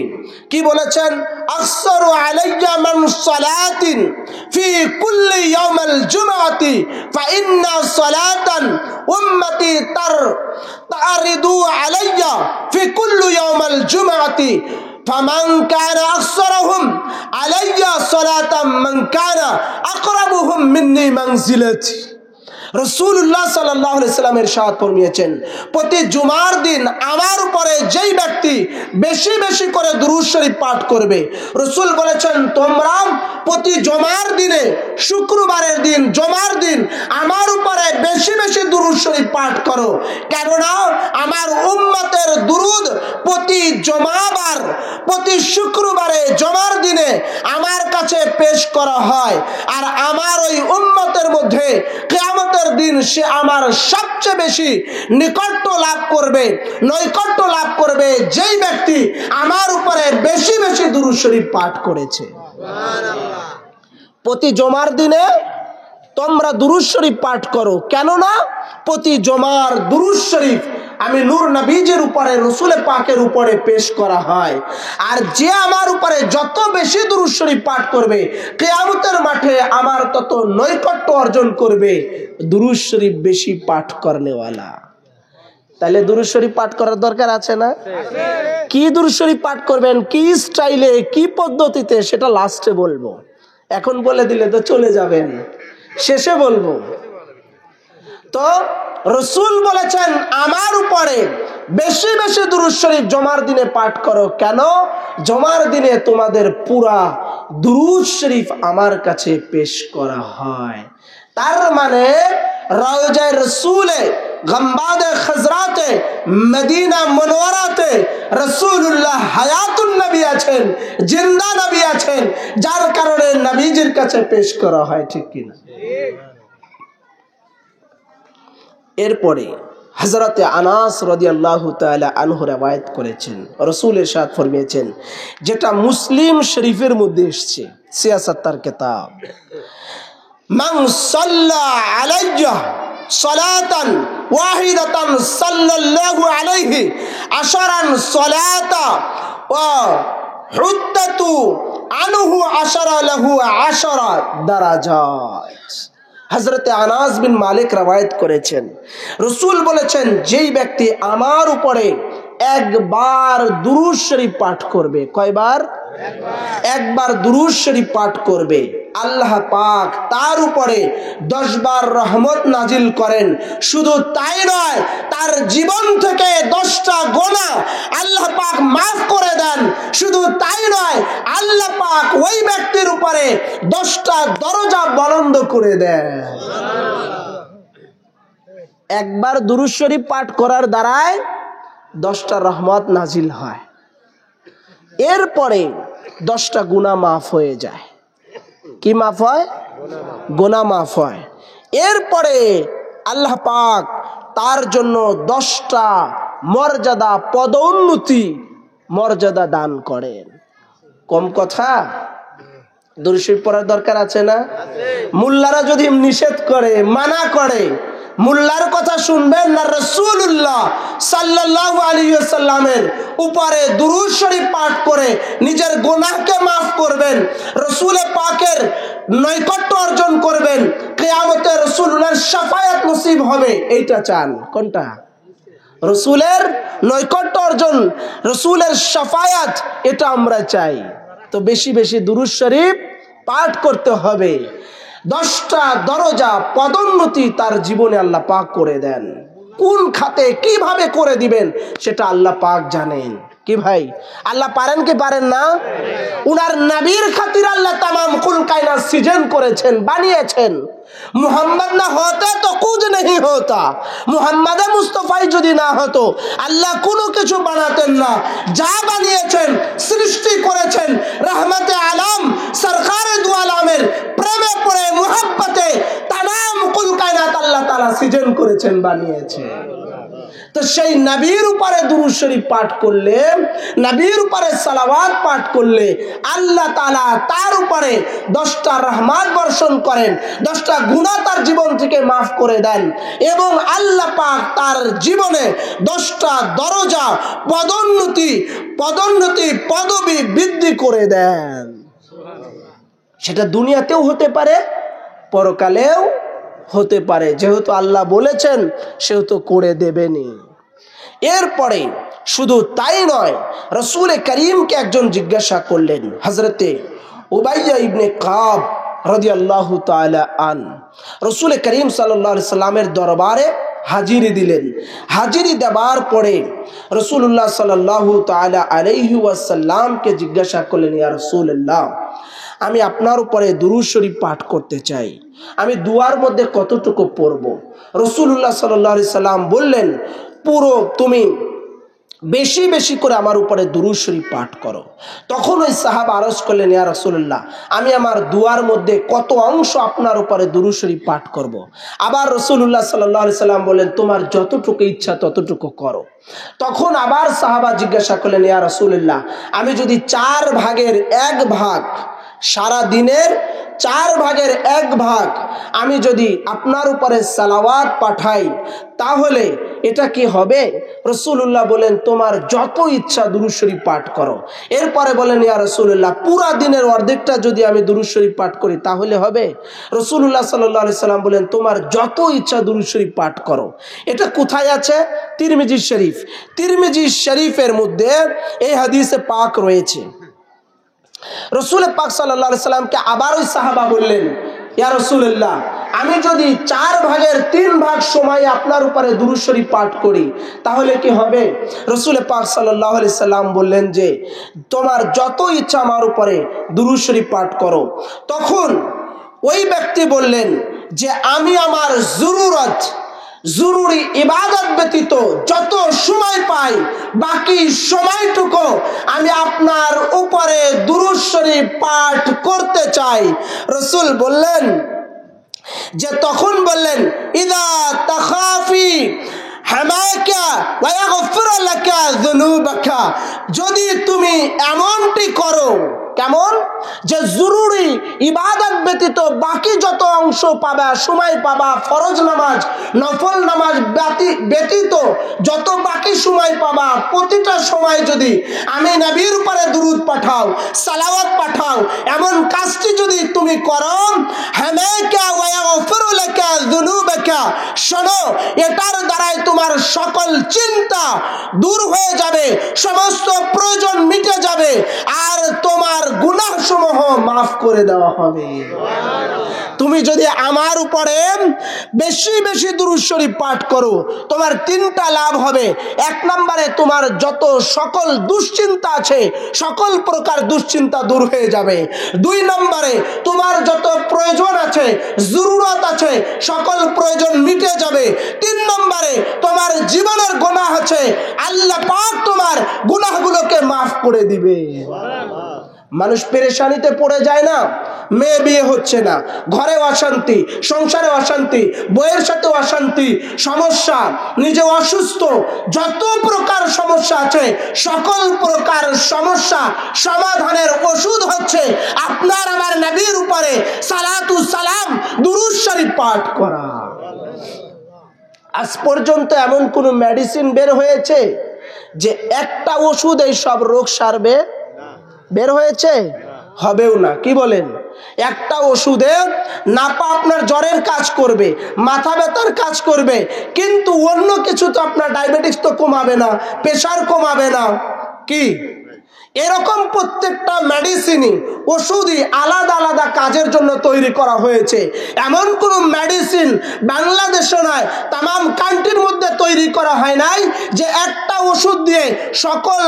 কি বলেছেন? আকসারু আলাইয়া মান সালাতিন ফি কুল্লি ইয়াউমিল জুমআতি ফা ইন্না সালাতান উম্মতি তারিদু আলাইয়া ফি কুল্লি ইয়াউমিল জুমআতি ফামান কানা আকসারুহুম আলাইয়া সালাতান মান কানা আকরাবুহুম মিন্নি মানজিলাতি। রাসূলুল্লাহ সাল্লাল্লাহু আলাইহি ওয়াসাল্লাম ইরশাদ ফরমিয়েছেন, প্রতি জুমার দিন আমার উপরে যেই ব্যক্তি বেশি বেশি করে দুরূদ শরীফ পাঠ করবে, রাসূল বলেছেন তোমরা প্রতি জুমার দিনে, শুক্রবারের দিন, জুমার দিন আমার উপরে বেশি বেশি দুরূদ শরীফ পাঠ করো, কেননা আমার উম্মতের দুরূদ প্রতি জুমাবার, প্রতি শুক্রবারে, জুমার দিনে আমার কাছে পেশ করা হয়। আর আমার ওই উম্মতের মধ্যে কিয়ামতের দিন সে আমার সবচেয়ে বেশি নৈকট্য লাভ করবে যেই ব্যক্তি আমার উপরে বেশি বেশি দুরূদ শরীফ পাঠ করেছে। প্রতি জুমার দিনে তোমরা দুরূদ শরীফ পাঠ করো, কেননা প্রতি জুমার দুরূদ শরীফ আমি নূর নবীজির উপরে রসুল পাকের উপরে পেশ করা হয়। আর যে আমার উপরে যত বেশি দুরূদ শরীফ পাঠ করবে কিয়ামতের মাঠে আমার তত নৈকট্য অর্জন করবে দুরূদ শরীফ বেশি পাঠ করনেওয়ালা। তাহলে দুরূদ শরীফ পাঠ করার দরকার আছে না? কি দুরূদ শরীফ পাঠ করবেন, কি স্টাইলে, কি পদ্ধতিতে, সেটা লাস্টে বলবো। এখন বলে দিলে তো চলে যাবেন, শেষে বলবো। তো রসুল বলেছেন আমার উপরে বেশি বেশি দুরূদ শরীফ জমার দিনে পাঠ করো। কেন? জমার দিনে তোমাদের পুরা দুরূদ শরীফ আমার কাছে পেশ করা হয়। তার মানে রওজায়ে রসুলে গম্বাদে খজরাতে মদিনা মুনওয়ারাতে রাসূলুল্লাহ হায়াতুন নবী আছেন, জিন্দা নবী আছেন, যার কারণে নবীজির কাছে পেশ করা হয়। ঠিক কিনা? এরপরে হযরতে আনাস রাদিয়াল্লাহু তাআলা আনহু রওয়ায়াত করেছেন, রাসূল ইরশাদ ফরমিয়েছেন, যেটা মুসলিম শরীফের মধ্যে এসেছে, ৭৬ কিতাব, মান সাল্লা আলাইয়া সালাতান ওয়াহিদাতান সাল্লাল্লাহু আলাইহি আশরান সালাতা ওয়া হুদ্দাতু আনহু আশরা লাহু আশরা দারাজাত। হযরতে আনাস বিন মালিক রওয়ায়াত করেছেন, রাসূল বলেছেন, যেই ব্যক্তি আমার উপরে একবার দুরূদ শরীফ পাঠ করবে, কয়বার? একবার দুরূদ শরীফ পাঠ করবে, আল্লাহ পাক তার উপরে 10 বার রহমত নাজিল করেন। শুধু তাই নয়, তার জীবন থেকে 10টা গুনাহ আল্লাহ পাক মাফ করে দেন। শুধু তাই নয়, আল্লাহ পাক ওই ব্যক্তির উপরে 10টা দরজা বুলন্দ করে দেন। একবার দুরূদ শরীফ পাঠ করার দ্বারাই 10টা রহমত নাজিল হয়, এরপরে 10টা গুনাহ মাফ হয়ে যায়। কি মাফ হয়? গুনাহ মাফ হয়। এরপরে আল্লাহ পাক তার জন্য 10টা মর্যাদা, পদোন্নতি, মর্যাদা দান করেন। কম কথা? দুরূদ শরীফ পড়ার দরকার আছে না? মোল্লারা যদি নিষেধ করে, মানা করে, মোল্লার কথা শুনবেন না, রাসূলুল্লাহ সাল্লাল্লাহু আলাইহি ওয়াসাল্লামের উপরে দুরূদ শরীফ পাঠ করে নিজের গুনাহকে মাফ করবেন, রাসূল পাকের নৈকট্য অর্জন করবেন, কিয়ামতে রাসূলুল্লাহর শাফায়াত নসিব হবে। এইটা চান? কোনটা? রাসূলের নৈকট্য অর্জন, রাসূলের শাফায়াত, এটা আমরা চাই। তো বেশি বেশি দুরূদ শরীফ পাঠ করতে হবে। 10টা দরজা, পদোন্নতি তার জীবনে আল্লাহ পাক করে দেন। কোন খাতে কিভাবে করে দিবেন সেটা আল্লাহ পাক জানেন। কি ভাই, আল্লাহ পারেন কি পারেন না? উনার নবীর খাতির আল্লাহ तमाम কুল কায়নাত সৃজন করেছেন, বানিয়েছেন। মুহাম্মদ না হতে তো কুछ नहीं होता। মুহাম্মদ মুস্তাফাই যদি না হতো আল্লাহ কোনো কিছু বানাতেন না। যা বানিয়েছেন, সৃষ্টি করেছেন, রহমতে আলম সরকারে দু আলমের প্রেমে পড়ে মুহাব্বতে तमाम কুল কায়নাত আল্লাহ তাআলা সৃজন করেছেন, বানিয়েছেন। তো সেই নবীর উপরে দুরূদ শরীফ পাঠ করলে, নবীর উপরে সালাওয়াত পাঠ করলে আল্লাহ তাআলা তার উপরে 10টা রহমত বর্ষণ করেন, 10টা গুনাহ তার জীবন থেকে মাফ করে দেন, এবং আল্লাহ পাক তার জীবনে 10টা দরজা, পদোন্নতি, পদবি বৃদ্ধি করে দেন। সেটা দুনিয়াতেও হতে পারে, পরকালেও হতে পারে। যেহেতু আল্লাহ বলেছেন সেহেতু করে দেবেনি। এরপরে শুধু তাই নয়, রাসূল করিমকে একজন জিজ্ঞাসা করলেন, হযরতে উবাইয়া ইবনে কাব রাদিয়াল্লাহু তাআলা আন রাসূল করিম সাল্লাল্লাহু আলাইহি সাল্লামের দরবারে হাজিরি দিলেন। হাজিরি দেওয়ার পরে রাসূলুল্লাহ সাল্লাল্লাহু তাআলা আলাইহি ওয়াসাল্লামকে জিজ্ঞাসা করলেন, ইয়া রাসূলুল্লাহ, আমি আপনার উপরে দুরূদ শরীফ পাঠ করতে চাই, আমি দুয়ার মধ্যে কতটুকু পড়ব? রাসূলুল্লাহ সাল্লাল্লাহু আলাইহি সাল্লাম বললেন, পুরো তুমি বেশি বেশি করে আমার উপরে দুরূদ শরীফ পাঠ করো। তখন ওই সাহাবা আরজ করলেন, ইয়া রাসূলুল্লাহ, আমি আমার দুয়ার মধ্যে কত অংশ আপনার উপরে দুরূদ শরীফ পাঠ করব? আবার রাসূলুল্লাহ সাল্লাল্লাহু আলাইহি সাল্লাম বললেন, তোমার যতটুকু ইচ্ছা ততটুকু করো। তখন আবার সাহাবা জিজ্ঞাসা করলেন, ইয়া রাসূলুল্লাহ, আমি যদি 4 ভাগের 1 ভাগ সারা দিনের 4 ভাগের 1 ভাগ আমি যদি আপনার উপরে সালাওয়াত পাঠাই তাহলে এটা কি হবে? রাসূলুল্লাহ বলেন তোমার যত ইচ্ছা দুরূদ শরীফ পাঠ করো। এরপরে বলেন ইয়া রাসূলুল্লাহ পুরা দিনের অর্ধেকটা যদি আমি দুরূদ শরীফ পাঠ করি তাহলে হবে? রাসূলুল্লাহ সাল্লাল্লাহু আলাইহি সাল্লাম বলেন তোমার যত ইচ্ছা দুরূদ শরীফ পাঠ করো। এটা কোথায় আছে? তিরমিজি শরীফ। তিরমিজি শরীফের মধ্যে এই হাদিসে পাক রয়েছে। রাসূল পাক সাল্লাল্লাহু আলাইহি সাল্লামকে আবার ওই সাহাবা বললেন ইয়া রাসূলুল্লাহ আমি যদি 4 ভাগের 3 ভাগ সময় আপনার উপরে দুরূদ শরীফ পাঠ করি তাহলে কি হবে? রাসূল পাক সাল্লাল্লাহু আলাইহি সাল্লাম বললেন যে তোমার যত ইচ্ছা আমার উপরে দুরূদ শরীফ পাঠ করো। তখন ওই ব্যক্তি বললেন যে আমি আমার জরুরি ইবাদত ব্যতীত যত সময় পাই বাকি সময়টুকু আমি আপনার উপরে দুরূদ শরীফ পাঠ করতে চাই। রাসূল বললেন যে তখন বললেন ইদা তাখাফি হামাকা ওয়া ইয়াগফির লাকা যুনুবাকা, যদি তুমি এমনটি করো, কেমন? যে জরুরি ইবাদত ব্যতীত বাকি যত অংশ পাবা, সময় পাবা, ফরজ নামাজ নফল নামাজ ব্যতীত যত বাকি সময় পাবা, প্রতিটা সময় যদি আমি নবীর উপরে দুরূদ পাঠাও, সালাওয়াত পাঠাও, এমন কাজটি যদি তুমি করো, হামাকা ওয়া ইয়াগফির লাকা যুনুবাকা, শোনো এটার দ্বারাই তোমার সকল চিন্তা দূর হয়ে যাবে, সমস্ত প্রয়োজন মিটে যাবে, আর তোমার গুনাহ সমূহ মাফ করে দেওয়া হবে। তুমি যদি আমার উপরে বেশি বেশি দুরূদ শরীফ পাঠ করো তোমার 3টা লাভ হবে। 1 নম্বরে তোমার যত সকল দুশ্চিন্তা আছে সকল প্রকার দুশ্চিন্তা দূর হয়ে যাবে। 2 নম্বরে তোমার যত প্রয়োজন আছে জরুরত আছে সকল প্রয়োজন মিটে যাবে। 3 নম্বরে তোমার জীবনের গুনাহ আছে আল্লাহ পাক তোমার গুনাহগুলোকে মাফ করে দিবে। মানুষ পেরেশানিতে পড়ে যায় না, মেয়ে বিয়ে হচ্ছে না, ঘরে অশান্তি, সংসারে অশান্তি, বইয়ের সাথে অশান্তি, সমস্যা, নিজে অসুস্থ, যত প্রকার সমস্যা আছে সকল প্রকার সমস্যা সমাধানের ওষুধ হচ্ছে আপনার আমার নবীর উপরে সালাতু সালাম দুরূদ শরীফ পাঠ করা। আজ পর্যন্ত এমন কোন মেডিসিন বের হয়েছে যে একটা ওষুধ এই সব রোগ সারবে? বের হয়েছে? হবেও না। কি বলেন? একটা ওষুধে নাপা আপনার জ্বরের কাজ করবে, মাথা ব্যথার কাজ করবে, কিন্তু অন্য কিছু তো আপনার ডায়াবেটিস তো কমাবে না, প্রেশার কমাবে না। কি এরকম প্রত্যেকটা মেডিসিনই ওষুধই আলাদা আলাদা কাজের জন্য তৈরি করা হয়েছে। এমন কোনো মেডিসিন বাংলাদেশে নয় তাম কান্ট্রির মধ্যে তৈরি করা হয় নাই যে একটা ওষুধ দিয়ে সকল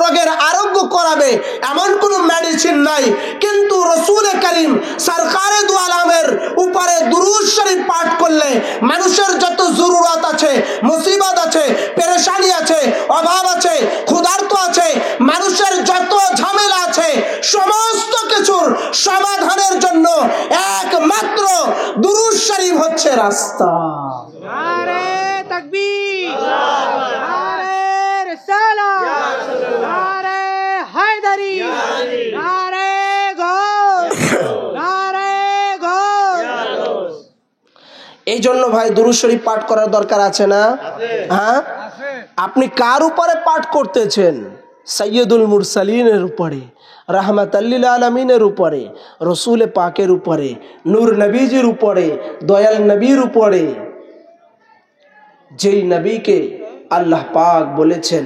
রোগের আরোগ্য করাবে, এমন কোনো মেডিসিন নাই। কিন্তু রাসূল করিম সরকারে দু আলমের উপরে দুরূদ শরীফ পাঠ করলে মানুষের যত জরুরত আছে, মুসিবত আছে, পেরেশানি আছে, অভাব আছে, ক্ষুধার্ত আছে, মানুষের যত ঝামেলা আছে সমস্ত কিছুর সমাধানের জন্য একমাত্র দুরূদ শরীফ হচ্ছে রাস্তা। নারে তাকবীর, নারে রিসালাত, নারে হায়দারি, নারে গৌস, নারে গৌস। এই জন্য ভাই দুরূদ শরীফ পাঠ করার দরকার আছে না? হ্যাঁ, আপনি কার উপরে পাঠ করতেছেন? সৈয়দুল মুরসালিনের উপরে, রাহমাতাল লিল আলামিনের উপরে, রাসূল পাকের উপরে, নূর নবীজির উপরে, দয়াল নবীর উপরে, যেই নবীকে আল্লাহ পাক বলেছেন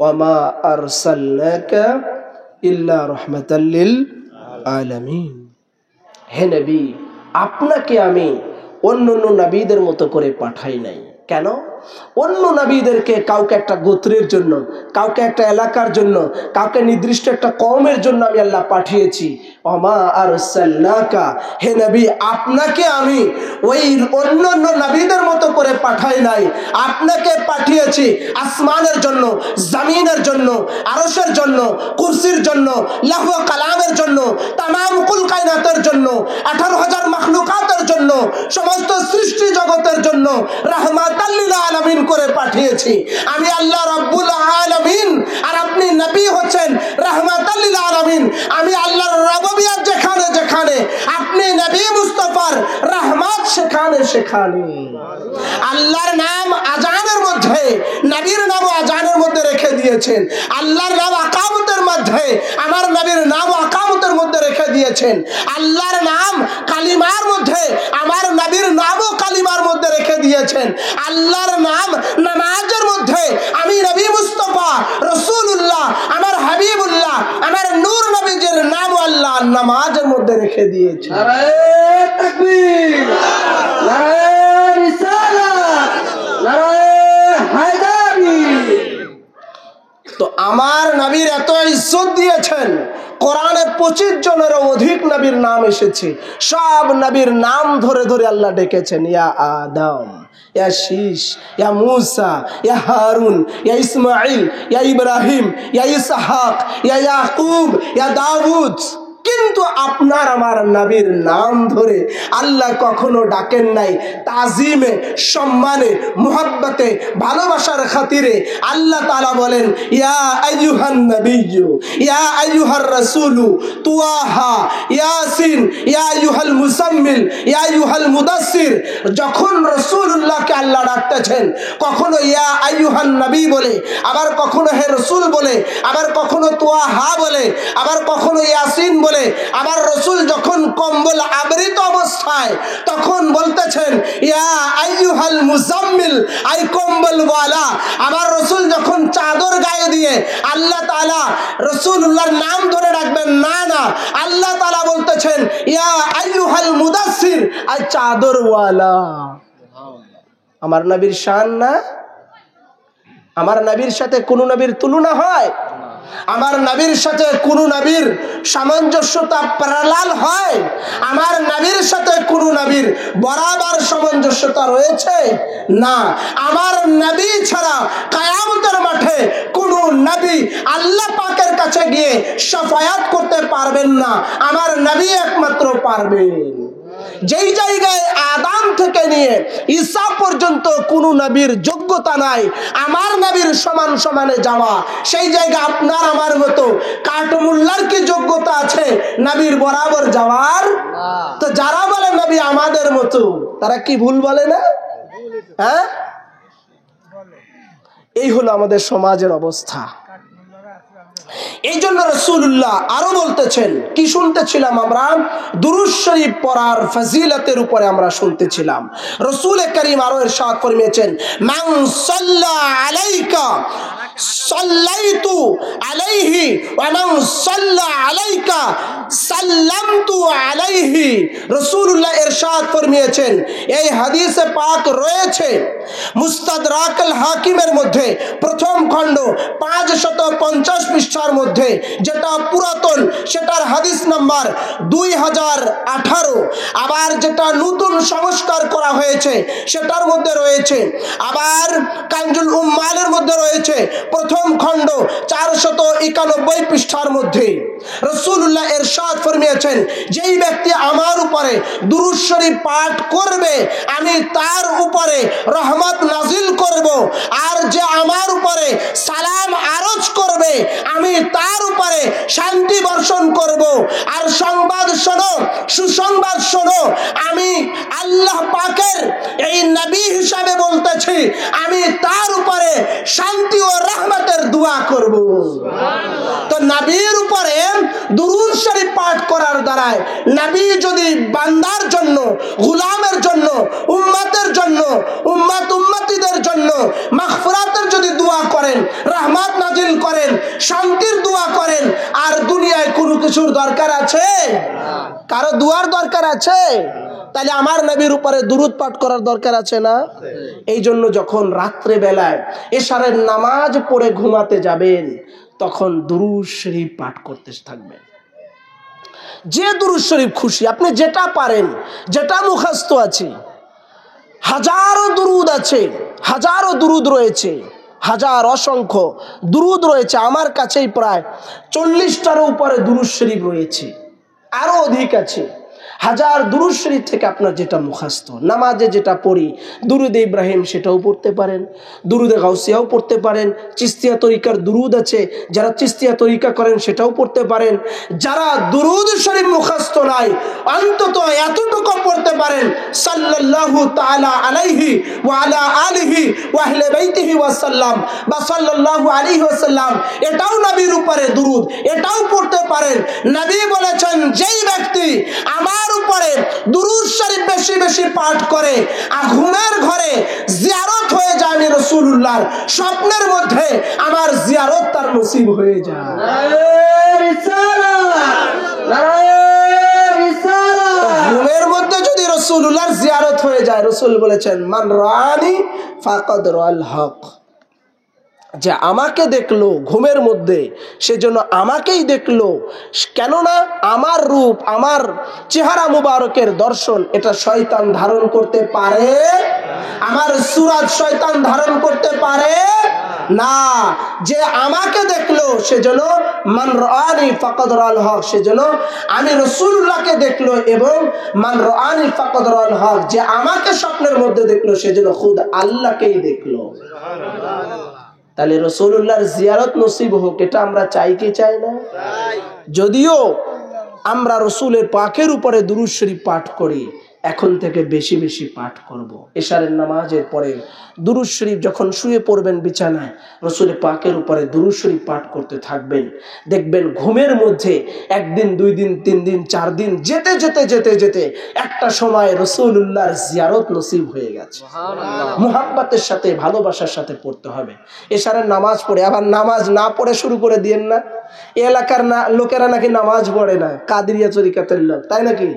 ওয়ামা আরসালনাকা ইল্লা রাহমাতাল লিল আলামিন। হে নবী, আপনাকে আমি অন্য নবীদের মতো করে পাঠাই নাই। কেন? অন্য নবীদেরকে কাউকে একটা গোত্রের জন্য, কাউকে একটা এলাকার জন্য, কাউকে নির্দিষ্ট একটা কওমের জন্য আমি আল্লাহ পাঠিয়েছি। ওমা আরসালনাকা, হে নবী আপনাকে আমি ওই অন্যান্য নবীদের মতো করে পাঠাই নাই, আপনাকে পাঠিয়েছি আসমানের জন্য, জমিনের জন্য, আরশের জন্য, কুরসির জন্য, লাহ ও কালামের জন্য, তামাম কুল কায়নাতের জন্য, 18,000 মাখলুকাতের জন্য, সমস্ত সৃষ্টি জগতের জন্য রাহমাতাল লিল আলামিন করে পাঠিয়েছি আমি আল্লাহ রাব্বুল আলামিন। আর আপনি নবী হচ্ছেন রাহমাতাল লিল আলামিন। আমি আল্লাহর রুবুবিয়্যাত সেখানে সেখানে। আল্লাহর নাম আজানের মধ্যে, নবীর নাম আজানের মধ্যে রেখে দিয়েছেন। আল্লাহর নাম আকামতের মধ্যে, আমার নবীর নাম আকামতের মধ্যে রেখে দিয়েছেন। আল্লাহর নাম কালিমার মধ্যে, আমার নবীর নামও কালিমার মধ্যে রেখে দিয়েছেন। আল্লাহর নাম নামাজের মধ্যে, আমি নবী মুস্তাফা রাসূলুল্লাহ, আমার হাবিবুল্লাহ, আমার নূর নবীজির নাম আল্লাহ নামাজের মধ্যে রেখে দিয়েছেন। নারায়ে তাকবীর, নারায়ে রিসালাত, নারায়ে হায়দারি। তো আমার নবীর এত ইজ্জত দিয়েছেন, কোরআনে 25 জনেরও অধিক নবীর নাম এসেছে। সব নবীর নাম ধরে ধরে আল্লাহ ডেকেছেন। ইয়া আদম, ইয়া শীশ, ইয়া মুসা, ইয়া হারুন, ইয়া ইসমাইল, ইয়া ইব্রাহিম, ইয়া ইসহাক, ইয়া ইয়াকুব, ইয়া দাউদ। কিন্তু আপনার আমার নবীর নাম ধরে আল্লাহ কখনো ডাকেন নাই। তাজিমে, সম্মানে, মুহাব্বতে, ভালোবাসার খাতিরে আল্লাহ তাআলা বলেন, ইয়া আইয়ুহান নবিয়্যু, ইয়া আইয়ুহার রাসূলু, তুয়াহা, ইয়াসিন, ইয়া আইয়ুহাল মুসাম্মিল, ইয়া আইয়ুহাল মুদাসসির। যখন রাসূলুল্লাহকে আল্লাহ ডাকতেছেন, কখনো ইয়া আইয়ুহান নবী বলে, আবার কখনো হে রাসূল বলে, আবার কখনো তুয়াহা বলে, আবার কখনো ইয়াসিন বলে। আবার রাসূল যখন কম্বল আবৃত অবস্থায়, তখন বলতেছেন ইয়া আইয়ুহাল মুজাম্মিল, আই কম্বলওয়ালা। আবার রাসূল যখন চাদর গায়ে দিয়ে আল্লাহ তাআলা রাসূলুল্লাহর নাম ধরে ডাকবেন, না না, আল্লাহ তাআলা বলতেছেন ইয়া আইয়ুহাল মুদাসসির, আই চাদরওয়ালা। আমার নবীর শান না? আমার নবীর সাথে কোন নবীর তুলনা হয়? আমার নবীর সাথে কোন নবীর সামঞ্জস্যতা প্যারালাল হয়? আমার নবীর সাথে কোন নবীর বরাবর সামঞ্জস্যতা রয়েছে? না। আমার নবী ছাড়া কিয়ামতের মাঠে কোন নবী আল্লাহ পাকের কাছে গিয়ে শাফায়াত করতে পারবেন না, আমার নবী একমাত্র পারবেন। যেই জায়গায় আদম থেকে নিয়ে ঈসা পর্যন্ত কোন নবীর যোগ্যতা নাই আমার নবীর সমান সমানে যাওয়া, সেই জায়গায় আপনার আমার মতো কাটমুল্লার কি যোগ্যতা আছে নবীর বরাবর যাওয়ার? তো যারা বলে নবী আমাদের মতো, তারা কি ভুল বলে না? হ্যাঁ, এই হলো আমাদের সমাজের অবস্থা। এই জন্য রাসূলুল্লাহ আরো বলতেছেন, কি শুনতেছিলাম আমরা? দুরূদ শরীফ পড়ার ফজিলতের উপরে আমরা শুনতেছিলাম। রাসূল করিম আরো ইরশাদ ফরমিয়েছেন, মান সাল্লা আলাইকা সাল্লাইতু আলাইহি ওয়া মান সাল্লা আলাইকা সাল্লামতু আলাইহি। রাসূলুল্লাহ ইরশাদ ফরমিয়েছেন, এই হাদিসে পাক রয়েছে মুস্তাদরাকুল হাকিমের মধ্যে প্রথম খণ্ড 550 পৃষ্ঠার মধ্যে, যেটা পুরাতন সেটার হাদিস নাম্বার 2018। আবার যেটা নতুন সংস্কার করা হয়েছে সেটার মধ্যে রয়েছে, আবার কানজুল উম্মালের মধ্যে রয়েছে প্রথম খণ্ড 491 পৃষ্ঠার মধ্যে। রাসূলুল্লাহ ইরশাদ ফরমিয়েছেন, যেই ব্যক্তি আমার উপরে দুরূদ শরীফ পাঠ করবে আমি তার উপরে রহমত নাজিল করব, আর যে আমার উপরে সালাম আরজ করবে আমি তার উপরে শান্তি বর্ষণ করব। আর সংবাদ শোনো, সুসংবাদ শোনো, আমি আল্লাহ পাকের এই নবী হিসাবে বলতেছি, আমি তার উপরে শান্তি ও রহমতের দোয়া করব। তো নবীর উপরে দুরূদ শরীফ পাঠ করার দ্বারা নবী যদি বান্দার জন্য, গোলামের জন্য, উম্মতের জন্য, উম্মতিদের জন্য মাগফিরাতের যদি দোয়া করেন, রহমত নাজিল করেন, শান্তির দোয়া করেন, আর দুনিয়ায় কোনো কিছুর দরকার আছে? কারো দুয়ার দরকার আছে? তাহলে আমার নবীর উপরে দুরূদ পাঠ করার দরকার আছে না? এই জন্য যখন রাত্রে বেলায় এশারের নামাজ পড়ে ঘুমাতে যাবেন, তখন দুরূদ শরীফ পাঠ করতে থাকবেন। যে দুরূদ শরীফ খুশি, আপনি যেটা পারেন, যেটা মুখস্থ আছে। হাজারো দুরূদ আছে, হাজারো দুরূদ রয়েছে, হাজার অসংখ্য দুরূদ রয়েছে। আমার কাছেই প্রায় 40টার উপরে দুরূদ শরীফ রয়েছে, আরো অধিক আছে। হাজার দুরূদ শরীফ থেকে আপনার যেটা মুখস্থ, নামাজে যেটা পড়ি দুরুদে ইব্রাহিম সেটাও পড়তে পারেন, দুরুদে গাউসিয়াও পড়তে পারেন, চিস্তিয়া তরিকার দুরুদ আছে যারা চিস্তিয়া তরিকা করেন সেটাও পড়তে পারেন। যারা দুরুদ শরীফ মুখস্থ নাই অন্তত এতটুকু পড়তে পারেন সাল্লাল্লাহু তাআলা আলাইহি ওয়া আলা আলিহি ওয়া আহলে বাইতিহি ওয়া সাল্লাম বা সাল্লাল্লাহু আলাইহি ওয়াসাল্লাম, এটাও নবীর উপরে দুরুদ, এটাও পড়তে পারেন। নবী বলেছেন যেই ব্যক্তি আমার উপরে দুরূদ শরীফ বেশি বেশি পাঠ করে আর ঘুমের ঘরে জিয়ারত হয়ে যায়, আমি রাসূলুল্লাহর স্বপ্নের মধ্যে আমার জিয়ারত তার নসিব হয়ে যায়। ঘুমের মধ্যে যদি রাসূলুল্লাহর জিয়ারত হয়ে যায়, রাসূল বলেছেন মান রানি ফাকাদ রাল হক, যে আমাকে দেখলো ঘুমের মধ্যে সেজন্য আমাকেই দেখলো। কেননা আমার রূপ, আমার চেহারা মুবারকের দর্শন এটা শয়তান ধারণ করতে পারে, আমার সুরাত শয়তান ধারণ করতে পারে না। যে আমাকে দেখলো সেজন্য মান রানি ফাকাদ রাল হক, সেজন্য আমি রাসূলুল্লাহকে দেখলো, এবং মান রানি ফাকাদ রাল হক, যে আমাকে স্বপ্নের মধ্যে দেখলো সেজন্য খুদ আল্লাহকেই দেখলো। তাহলে রাসূলুল্লাহর জিয়ারত নসিব হোক, এটা আমরা চাই কি চাই না? যদিও আমরা রাসূলের পাকের উপরে দুরূদ শরীফ পাঠ করি, এখন থেকে বেশি বেশি পাঠ করব। এশারের নামাজের পরে দুরূদ শরীফ যখন শুয়ে পড়বেন বিছানায়, রাসূলের পাকের উপরে দুরূদ শরীফ পাঠ করতে থাকবেন। দেখবেন ঘুমের মধ্যে একদিন, 2 দিন, 3 দিন, 4 দিন যেতে যেতে যেতে যেতে একটা সময় রাসূলুল্লাহর জিয়ারত নসিব হয়ে গেছে। মুহাব্বতের সাথে, ভালোবাসার সাথে পড়তে হবে। এশারের নামাজ পড়ে আবার নামাজ না পড়ে শুরু করে দিয়েন না। এলাকার লোকেরা নাকি নামাজ পড়ে না, কাদেরিয়া তরিকাতের লোক, তাই নাকি?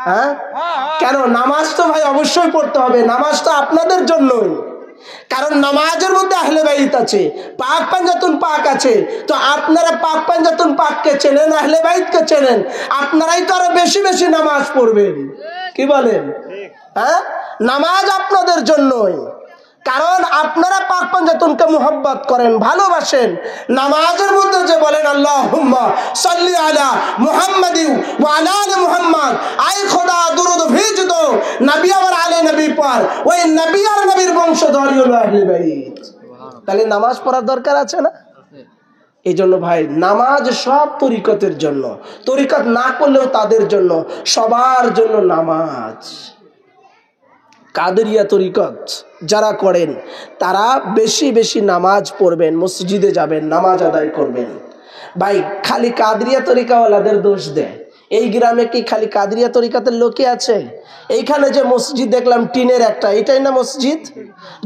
হ্যাঁ, কেন? নামাজ তো ভাই অবশ্যই পড়তে হবে, নামাজ তো আপনাদের জন্যই। কারণ নামাজের মধ্যে আহলে বাইত আছে, পাক পাঞ্জাতুন পাক আছে। তো আপনারা পাক পাঞ্জাতুন পাককে চেনেন, আহলে বাইতকে চেনেন, আপনারাই তো আরো বেশি বেশি নামাজ পড়বেন। কি বলেন? হ্যাঁ, নামাজ আপনাদের জন্যই, কারণ আপনারা পাক পাঞ্জাতুনকে মুহাব্বত করেন, ভালোবাসেন। নামাজের মধ্যে যে বলেন আল্লাহুম্মা সাল্লি আলা মুহাম্মাদিন ওয়া আলা আলি মুহাম্মাদ, আই খোদা দুরুদ ভেজ দো নবী আর আলে নবী पर, ওই নবী আর নবীর বংশধর হলো আহলে বাইত। তাহলে নামাজ পড়ার দরকার আছে না? এই জন্য ভাই নামাজ সব তরিকতের জন্য, তরিকত না করলেও তাদের জন্য, সবার জন্য নামাজ। কাদেরিয়া তরিকত যারা করেন তারা বেশি বেশি নামাজ পড়বেন, মসজিদে যাবেন, নামাজ আদায় করবেন। ভাই খালি কাদেরিয়া তরিকাওয়ালাদের দোষ দেয়। এই গ্রামে কি খালি কাদেরিয়া তরিকাতের লোকই আছে? এইখানে যে মসজিদ দেখলাম টিনের একটা, এটাই না মসজিদ?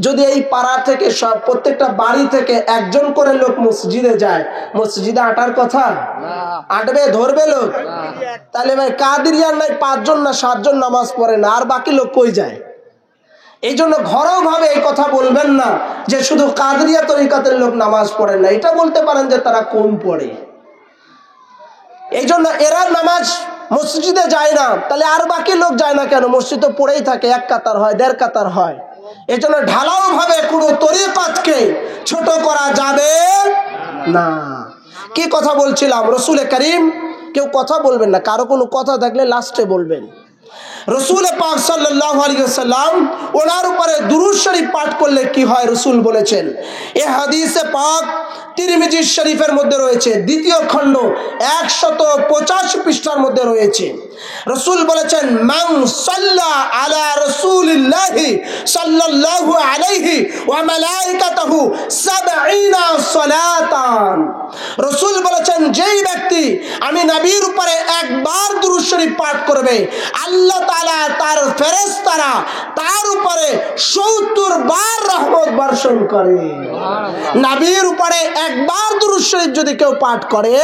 যদি এই পাড়া থেকে সব প্রত্যেকটা বাড়ি থেকে একজন করে লোক মসজিদে যায়, মসজিদে আটার কথা? আটবে, ধরবে লোক? তাহলে ভাই কাদেরিয়ার নাই 5 জন না 7 জন নামাজ পড়ে না, আর বাকি লোক কই যায়? এই জন্য ঘরোয়া ভাবে এই কথা বলবেন না যে শুধু কাদেরিয়া তরিকাতের লোক নামাজ পড়েন না, এটা বলতে পারেন যে তারা কম পড়ে। এই জন্য এরা নামাজ মসজিদে যায় না, তাহলে আর বাকি লোক যায় না কেন? মসজিদে পড়েই থাকে, 1 কাতার হয়, 1.5 কাতার হয়। এই জন্য ঢালাও ভাবে কোনো তরিকতকে ছোট করা যাবে না। কি কথা বলছিলাম? রাসূল করিম, কেউ কথা বলবেন না, কারো কোনো কথা থাকলে লাস্টে বলবেন। রাসূল পাক সাল্লাল্লাহু আলাইহি ওয়াসাল্লাম ওনার উপরে দুরূদ শরীফ পাঠ করলে কি হয় রাসূল বলেছেন। এই হাদিসে পাক তিরমিজি শরীফের মধ্যে রয়েছে, 2য় খণ্ড 185 পৃষ্ঠার মধ্যে রয়েছে। রাসূল বলেছেন মান সাল্লা আলা রাসূলিল্লাহি সাল্লাল্লাহু আলাইহি ওয়া মালাইকাতুহু 70 সালাতান। রাসূল বলেছেন যেই ব্যক্তি আমি নবীর উপরে একবার দুরূদ শরীফ পাঠ করবে, আল্লাহ তাআলা তার ফেরেশতারা তার উপরে 70 বার রহমত বর্ষণ করে। নবীর উপরে একবার দুরূদ শরীফ যদি কেউ পাঠ করে,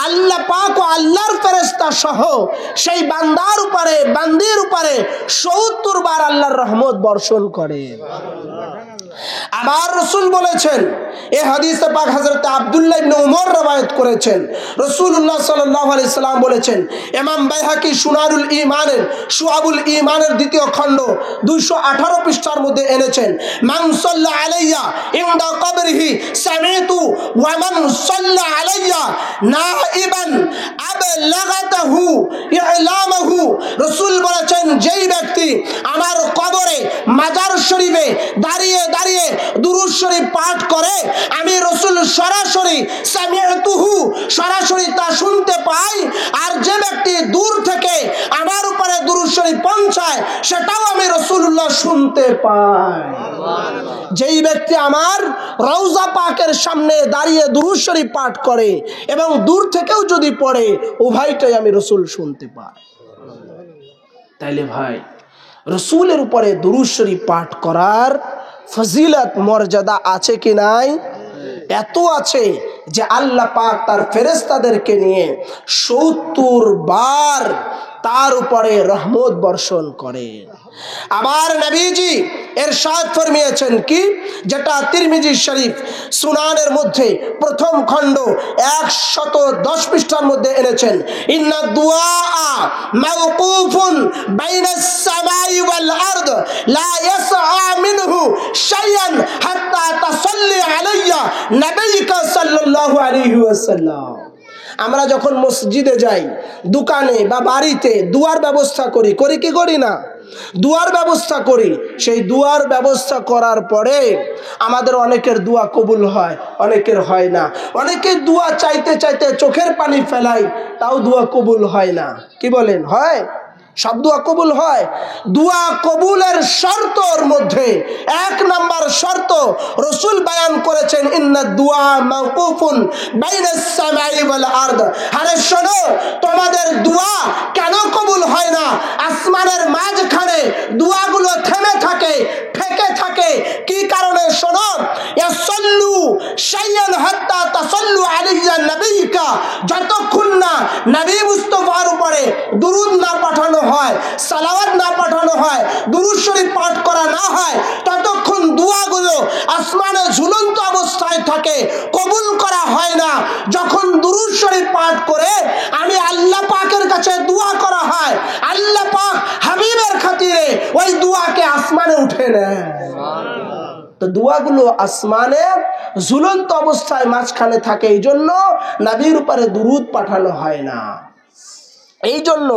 আল্লাহ পাক ও আল্লাহর ফেরেশতা সহ সেই বান্দার উপরে, বান্দির উপরে 70 বার আল্লাহর রহমত বর্ষণ করে। আবার রাসূল বলেছেন, এই হাদিসে পাক হযরত আব্দুল্লাহ ইবনে উমর রওয়ায়াত করেছেন, রাসূলুল্লাহ সাল্লাল্লাহু আলাইহি সাল্লাম বলেছেন, ইমাম বাইহাকি সুনানুল ঈমানের শুআবুল ঈমানের দ্বিতীয় খণ্ড 218 পৃষ্ঠার মধ্যে এনেছেন, মান সাল্লা আলাইয়া ইনদা কবরিহি সামিতু ওয়া মান সাল্লা আলাইয়া নাইবান আবলাগাতাহু ইলামাহু। রাসূল বলেছেন, যেই ব্যক্তি আমার কবরে মাজার শরীফে দাঁড়িয়ে দাঁড়িয়ে দুরূদ শরীফ পাঠ করে, আমি রাসূল সরাসরি সামিতুহু সরাসরি তা শুনতে পাই, আর যে ব্যক্তি দূর থেকে আমার উপরে দুরূদ শরীফ পৌঁছায় সেটাও আমি রাসূলুল্লাহ শুনতে পাই। যেই ব্যক্তি আমার রওজা পাকের সামনে দাঁড়িয়ে দুরূদ শরীফ পাঠ করে এবং দূর থেকেও যদি পড়ে, উভয়টাই আমি রাসূল শুনতে পাই। তাইলে ভাই, রাসূলের উপরে দুরূদ শরীফ পাঠ করার ফজিলত মর্যাদা আছে কি নাই? এত আছে যে আল্লাহ পাক তার ফেরেশতাদেরকে নিয়ে 70 বার তার উপরে রহমত বর্ষণ করেন। আবার নবীজি ইরশাদ ফরমিয়েছেন কি, যেটা তিরমিজি শরীফ সুনানের মধ্যে প্রথম খণ্ড 110 পৃষ্ঠার মধ্যে এনেছেন, ইন্না দুআ মাওকুফুন বাইনাস সামাই ওয়াল আরদ লা ইয়াসআ মিনহু শাইআন হাত্তা তাসাল্লি আলাইয়া নবিয়্যিকা সাল্লাল্লাহু আলাইহি ওয়াসাল্লাম। আমরা যখন মসজিদে যাই, দোকানে বা বাড়িতে দুয়ার ব্যবস্থা করি, করি কি করি না? দুয়ার ব্যবস্থা করি। সেই দুয়ার ব্যবস্থা করার পরে আমাদের অনেকের দোয়া কবুল হয়, অনেকের হয় না। অনেকের দোয়া চাইতে চাইতে চোখের পানি ফেলাই, তাও দোয়া কবুল হয় না। কি বলেন, হয়? সব দোয়া কবুল হয়? দোয়া কবুলের শর্তর মধ্যে 1 নাম্বার শর্ত রাসূল বয়ান করেছেন, ইন্না দুআ মাওকুফুন বাইনাস সামাই ওয়াল আরদ। আরে শোনো, তোমাদের দোয়া কেন কবুল হয় না? আসমানের মাঝখানে দোয়াগুলো থেমে থাকে, ঠেকে থাকে। কি কারণে? শোনো, ইয়াসাল্লু শাইয়ান হাত্তা তাসাল্লু আলাইয়া নবিয়্যিকা, যতক্ষণ না নবী মুস্তাফার উপরে দুরূদ না পাঠানো হয়, সালাওয়াত না পাঠানো হয়, দুরূদ শরীফ পাঠ করা না হয়, ততক্ষণ দোয়াগুলো আসমানে ঝুলন্ত অবস্থায় থাকে, কবুল করা হয় না। যখন দুরূদ শরীফ পাঠ করে আমি আল্লাহ পাকের কাছে দোয়া করা হয়, আল্লাহ পাক হাবিবের খাতিরে ওই দোয়াকে আসমানে উঠে নেয়। তো দোয়াগুলো আসমানে ঝুলন্ত অবস্থায় মাঝখানে থাকে, এই জন্য নবীর উপরে দুরূদ পাঠানো হয় না। এই জন্য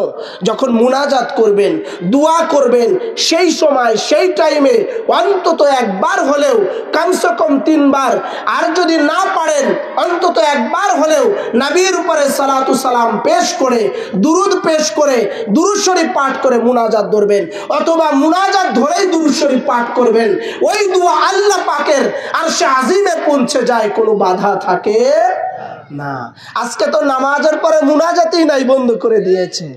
যখন মুনাজাত করবেন, দোয়া করবেন, সেই সময় সেই টাইমে অন্তত একবার হলেও, কমসে কম 3 বার, আর যদি না পারেন অন্তত একবার হলেও নবীর উপরে সালাতু সালাম পেশ করে, দুরূদ পেশ করে, দুরূদ শরীফ পাঠ করে মুনাজাত ধরবেন, অথবা মুনাজাত ধরেই দুরূদ শরীফ পাঠ করবেন। ওই দোয়া আল্লাহ পাকের আরশে আজিমে পৌঁছে যায়, কোনো বাধা থাকে না। আজকে তো নামাজের পরে মুনাজাতই নাই, বন্ধ করে দিয়েছে,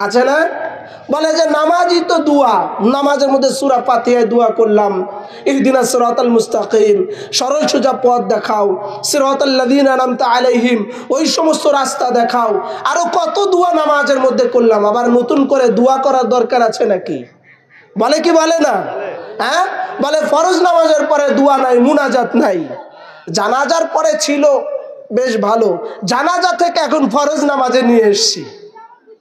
আছে না? বলে যে নামাজই তো দোয়া, নামাজের মধ্যে সূরা ফাতিহায় দোয়া করলাম, ইহদিনাস সিরাতাল মুস্তাকিম, সরল সোজা পথ দেখাও, সিরাতাল লাযিনা আনআমতা আলাইহিম, ওই সমস্ত রাস্তা দেখাও। আরো কত দোয়া নামাজের মধ্যে করলাম, আবার নতুন করে দোয়া করার দরকার আছে নাকি? বলে কি বলে না? হ্যাঁ, বলে ফরজ নামাজের পরে দোয়া নাই, মুনাজাত নাই। জানাজার পরে ছিল, বেশ ভালো, জানাজা থেকে এখন ফরজ নামাজে নিয়ে এসছি,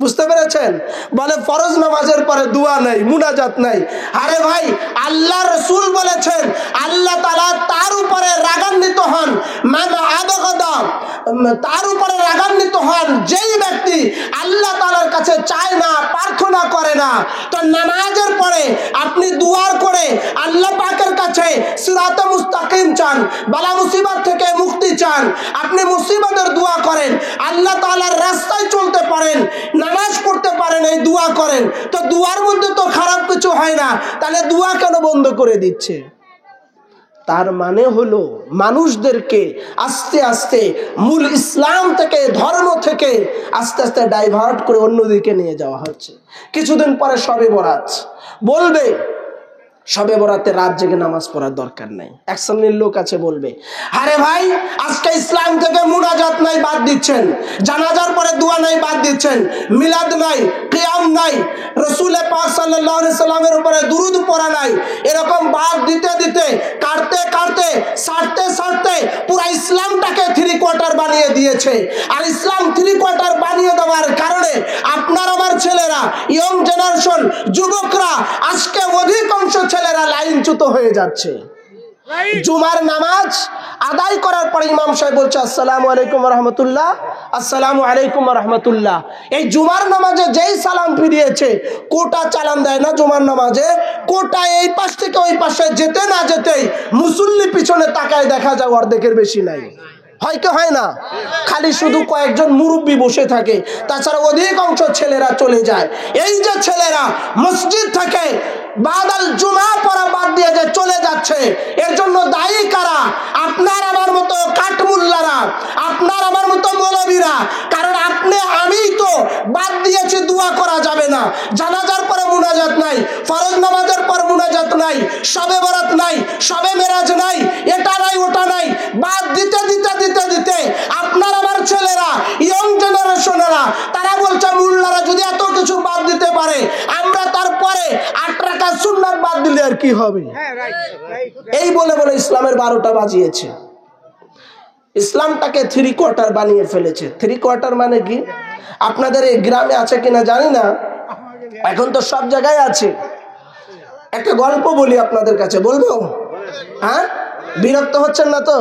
বুঝতে পেরেছেন? বলে ফরজ নামাজের পরে দোয়া নাই, মুনাজাত নাই। আরে ভাই, আল্লাহ রাসূল বলেছেন, আল্লাহ তাআলা তার উপরে রাগান্বিত হন, মান আবগাদা, তার উপরে রাগান্বিত হন যেই ব্যক্তি আল্লাহ তাআলার কাছে চায় না, প্রার্থনা করে না। তো নামাজের পরে আপনি দুয়ার করে আল্লাহ পাকের কাছে সিরাতে মুস্তাকিম চান, বালা মুসিবত থেকে মুক্তি চান, আপনি মুসিবতের দোয়া করেন, আল্লাহ তাআলার রাস্তায় চলতে পারেন, নামাজ পড়তে পারেন, এই দোয়া করেন, তো দোয়ার মধ্যে তো খারাপ কিছু হয় না, তাহলে দোয়া কেন বন্ধ করে দিচ্ছে? তার মানে হলো মানুষদেরকে আস্তে আস্তে মূল ইসলাম থেকে, ধর্ম থেকে আস্তে আস্তে ডাইভার্ট করে অন্যদিকে নিয়ে যাওয়া হচ্ছে। কিছুদিন পরে শবে বরাত বলবে, শবে বরাতে রাত জেগে নামাজ পড়ার দরকার নাই। এক শ্রেণীর লোক আছে বলবে, আরে ভাই আজকে ইসলাম থেকে মুনাজাত নাই, বাদ দিচ্ছেন, জানাজার পরে দোয়া নাই, বাদ দিচ্ছেন, মিলাদ নাই, কিয়াম নাই, রাসূল পাক সাল্লাল্লাহু আলাইহি সাল্লামের উপরে দুরূদ পড়া নাই, এরকম বাদ দিয়েছে। আর ইসলাম 3/4 বানিয়ে দেওয়ার কারণে আপনার আমার ছেলেরা, ইয়ং জেনারেশন, যুবকরা, আজকে অধিকাংশ ছেলেরা লাইনচ্যুত হয়ে যাচ্ছে। জুমার নামাজ আদায় করার পরে ইমাম সাহেব বলছে আসসালামু আলাইকুম রহমতুল্লাহ, আসসালামু আলাইকুম রহমতুল্লাহ। এই জুমার নামাজে যেই সালাম ফিরিয়েছে, কোটা চালান দেয় না জুমার নামাজে, কোটা এই পাশ থেকে ওই পাশে যেতে না যেতেই মুসল্লি পিছনে তাকায় দেখা যায় অর্ধেকের বেশি নাই। হয় কি হয় না? খালি শুধু কয়েকজন মুরব্বী বসে থাকে, তাছাড়া অধিকাংশ ছেলেরা চলে যায়। এই যে ছেলেরা মসজিদ থেকে বাদাল জুমা পড়া বাদ দিয়ে যে চলে যাচ্ছে, এর জন্য দায়ী কারা? আপনার আমার মতো কাঠমুল্লারা, আপনার আমার মতো মৌলবীরা। কারণ আপনি আমি তো বাদ দিয়েছি, দোয়া করা যাবে না, জানাজার পরে মুনাজাত নাই, ফরজ নামাজের পর মুনাজাত নাই, শবে বরাত নাই, শবে মেরাজ নাই, এটা নাই ওটা নাই, বাদ দিতে দিতে দিতে দিতে আপনার আমার ছেলেরা, ইয়ং জেনারেশনেরা, তারা বলছে মুল্লারা যদি এত কিছু বাদ দিতে পারে, আমরা তারপরে 8 রাকাত সুন্নাত বাদ দিলে আর কি হবে? এই বলে বলে ইসলামের 12টা বাজিয়েছে। ইসলামটাকে 3/4 বানিয়ে ফেলেছে। 3/4 মানে কি? আপনাদের এই গ্রামে আছে কিনা জানি না, এখন তো সব জায়গায় আছে। একটা গল্প বলি আপনাদের কাছে, বলবো? হ্যাঁ, বিরক্ত হচ্ছেন না তো?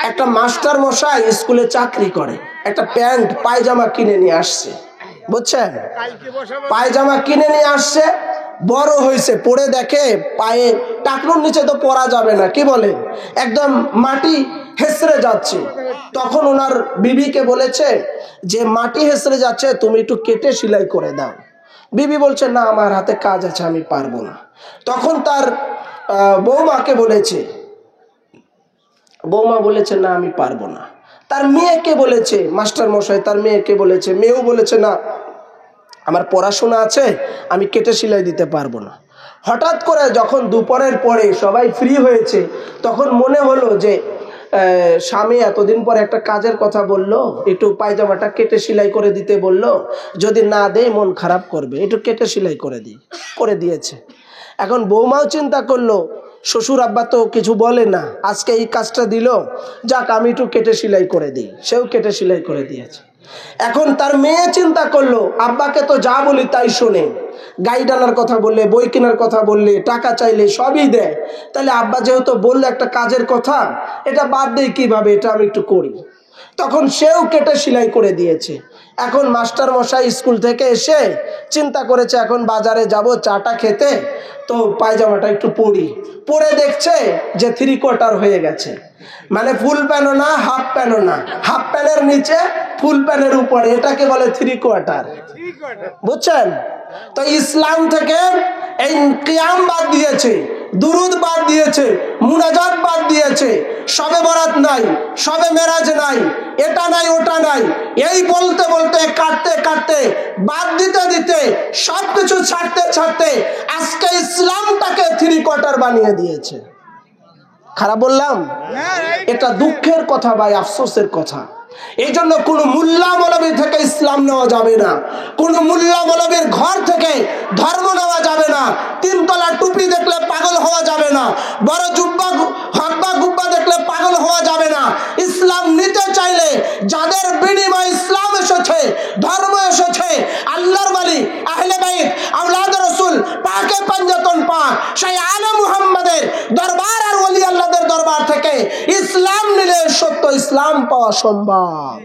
একটা মাস্টার মশাই স্কুলে চাকরি করে, একটা প্যান্ট পায়জামা কিনে নিয়ে আসছে, বুঝছেন? পায়জামা কিনে নিয়ে আসছে, বড় হয়েছে, পরে দেখে পায়ে টাকনুর নিচে তো পরা যাবে না, কি বলে, একদম মাটি হেসড়ে যাচ্ছে। তখন ওনার বিবিকে বলেছে যে মাটি হেসড়ে যাচ্ছে, তুমি একটু কেটে সেলাই করে দাও। বিবি বলছে না, আমার হাতে কাজ আছে, আমি পারবো না। তখন তার বৌমাকে বলেছে, বৌমা বলেছে না, আমি পারবো না। তার মেয়েকে বলেছে, মাস্টার মশাই তার মেয়েকে বলেছে, মেয়েও বলেছে না, আমার পড়াশোনা আছে, আমি কেটে সেলাই দিতে পারবো না। হঠাৎ করে যখন দুপুরের পরে সবাই ফ্রি হয়েছে, তখন মনে হলো যে স্বামী এতদিন পরে একটা কাজের কথা বললো, একটু পায়জামাটা কেটে সেলাই করে দিতে বললো, যদি না দেয় মন খারাপ করবে, একটু কেটে সেলাই করে দিয়েছে। এখন বৌমাও চিন্তা করলো, শ্বশুর আব্বা তো কিছু বলে না, আজকে এই কাজটা দিল, যাক আমি একটু কেটে সেলাই করে দিই, সেও কেটে সেলাই করে দিয়েছে। এখন তার মেয়ে চিন্তা করলো, আব্বাকে তো যা বলি তাই শোনে, গাড়ি টানার কথা বললে, বই কেনার কথা বললে, টাকা চাইলে সবই দেয়, তাহলে আব্বা যেহেতু বললো একটা কাজের কথা, এটা বাদ দেই কিভাবে, এটা আমি একটু করি। তখন সেও কেটে সেলাই করে দিয়েছে। এখন মাস্টার মশাই স্কুল থেকে এসে চিন্তা করেছে, এখন বাজারে যাব চাটা খেতে, তো পায়জামাটা একটু পরে দেখছে যে 3/4 হয়ে গেছে। মানে ফুল প্যান্টও না, হাফ প্যান্টও না, হাফ প্যান্টের নিচে, ফুল প্যান্টের উপরে, এটাকে বলে 3/4। বুঝছেন? তো ইসলাম থেকে এই কিয়াম বাদ দিয়েছে, দুরুদ বাদ দিয়েছে, মুনাজাত বাদ দিয়েছে, শবে বরাত নাই, শবে মেরাজ নাই, এটা নাই ওটা নাই, এই বলতে বলতে কাটতে কাটতে বাদ দিতে দিতে সবকিছু ছাড়তে ছাড়তে আজকে ইসলামটাকে 3/4 বানিয়ে দিয়েছে। খারাপ বললাম? এটা দুঃখের কথা ভাই, আফসোসের কথা। এই জন্য কোনো মুল্লা মৌলবী থেকে ইসলাম নেওয়া যাবে না, কোনো মুল্লা মৌলবীর ঘর থেকে ধর্ম নেওয়া যাবে না, 3 তলা টুপি দেখলে পাগল হওয়া যাবে না, বড় জুব্বা হাব্বা গুব্বা দেখলে পাগল হওয়া যাবে না। ইসলাম নিতে চাইলে যাদের বিনিময়ে ইসলাম এসেছে, ধর্ম এসেছে, আল্লাহর ওয়ালি, আহলে বাইত, আওলাদ রাসূল, পাকে পাঞ্জাতন পাক, সেই আলে মুহাম্মাদের দরবার আর ওলি আল্লাহদের দরবার থেকে ইসলাম নিলে সত্য ইসলাম পাওয়া সম্ভব,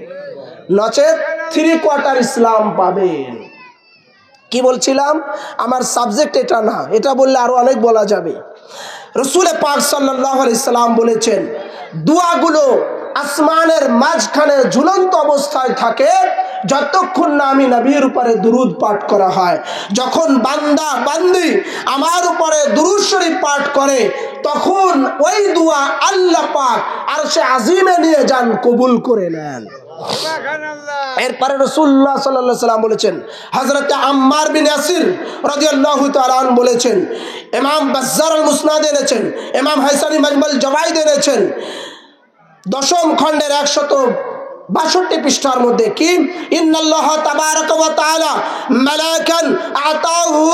নচেত 3/4 ইসলাম পাবেন। কি বলছিলাম? আমার সাবজেক্ট এটা না, এটা বললে আরো অনেক বলা যাবে। রাসূল পাক সাল্লাল্লাহু আলাইহি সাল্লাম বলেছেন, দোয়াগুলো আসমানের মাঝখানে ঝুলন্ত অবস্থায় থাকে যতক্ষণ না আমি নবীর উপরে দুরুদ পাঠ করা হয়। যখন বান্দা বান্দি আমার উপরে দুরুদ শরীফ পাঠ করে, তখন ওই দোয়া আল্লাহ পাক আরশে আজিমে নিয়ে যান, কবুল করে নেন। এরপরে রাসূলুল্লাহ সাল্লাল্লাহু আলাইহি সাল্লাম বলেছেন, হযরত আম্মার বিন ইয়াসির রাদিয়াল্লাহু তাআলা আনহু বলেছেন, ইমাম বাজ্জার আল মুসনাদ এনেছেন, ইমাম হাসানি মাজমাল জাওয়াইদ এনেছেন, 10ম খণ্ডের 162 পৃষ্ঠার মধ্যে, কি ইন্নাল্লাহ তাবারাকা ওয়া তাআলা মালাকান আতাহু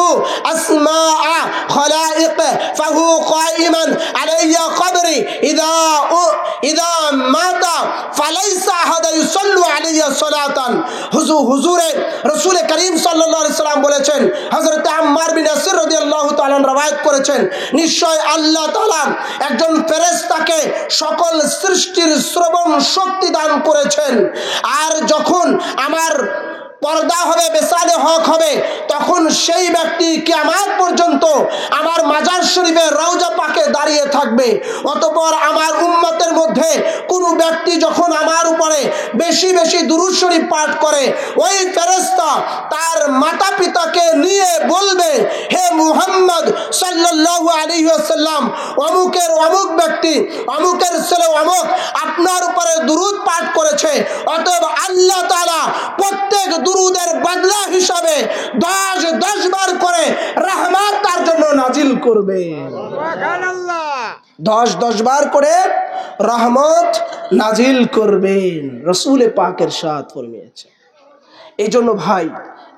আসমাআ খলাইক ফাহু কাইমান আলাইয়া কবরি ইযা মাতা ফালাইসা আহাদা ইউসাল্লু আলাইহি সালাতান। হুজুরে রাসূল করিম সাল্লাল্লাহু আলাইহি সাল্লাম বলেছেন, হযরত আম্মার বিন ইয়াসির রাদিয়াল্লাহু তাআলা রওয়ায়াত করেছেন, নিশ্চয় আল্লাহ তাআলা একজন ফেরেশতাকে সকল সৃষ্টির শ্রবণ শক্তি দান করেছেন। আর যখন আমার পর্দা হবে, বেসালে হক হবে, তখন সেই ব্যক্তি কিয়ামত পর্যন্ত আমার মাজার শরীফে রওজা পাকে দাঁড়িয়ে থাকবে। অতঃপর আমার উম্মতের মধ্যে কোনো ব্যক্তি যখন আমার উপরে বেশি বেশি দুরূদ শরীফ পাঠ করে, ওই ফেরেশতা তার মাতা পিতাকে নিয়ে বলবে, হে মুহাম্মদ সাল্লাল্লাহু আলাইহি ওয়াসাল্লাম, অমুকের অমুক ব্যক্তি, অমুকের ছেলে অমুক আপনার উপরে দুরূদ পাঠ করেছে। অতএব আল্লাহ তাআলা প্রত্যেক দুরুদের বদলা হিসাবে 10 বার করে রহমত তার জন্য নাজিল করবে। সুবহানাল্লাহ। 10 বার করে রহমত নাজিল করবেন, রাসূল পাক ইরশাদ ফরমিয়েছে। এই জন্য ভাই,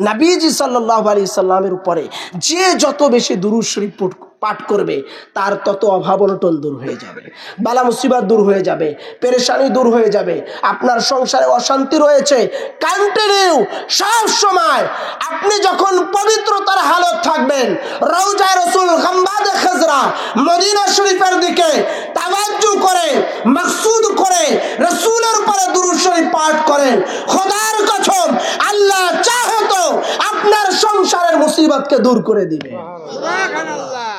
নবীজি সাল্লাল্লাহু আলাইহি সাল্লামের উপরে যে যত বেশি দুরূদ শরীফ পাঠ করবে, তার তত অভাব অনটন দূর হয়ে যাবে, বালা মুসিবত দূর হয়ে যাবে, পেরেশানি দূর হয়ে যাবে। আপনার সংসারে অশান্তি রয়েছে, কন্টিনিউ সব সময় আপনি যখন পবিত্রতার হালত থাকবেন, রওজায়ে রাসূল গম্বাদে খাজরা মদিনা শরীফের দিকে তাওয়াজ্জু করে, মাকসুদ করে রাসূলের উপরে দুরূদ শরীফ পাঠ করেন, খোদার কসম আল্লাহ চাহে তো আপনার সংসারের মুসিবতকে দূর করে দিবে। সুবহানাল্লাহ।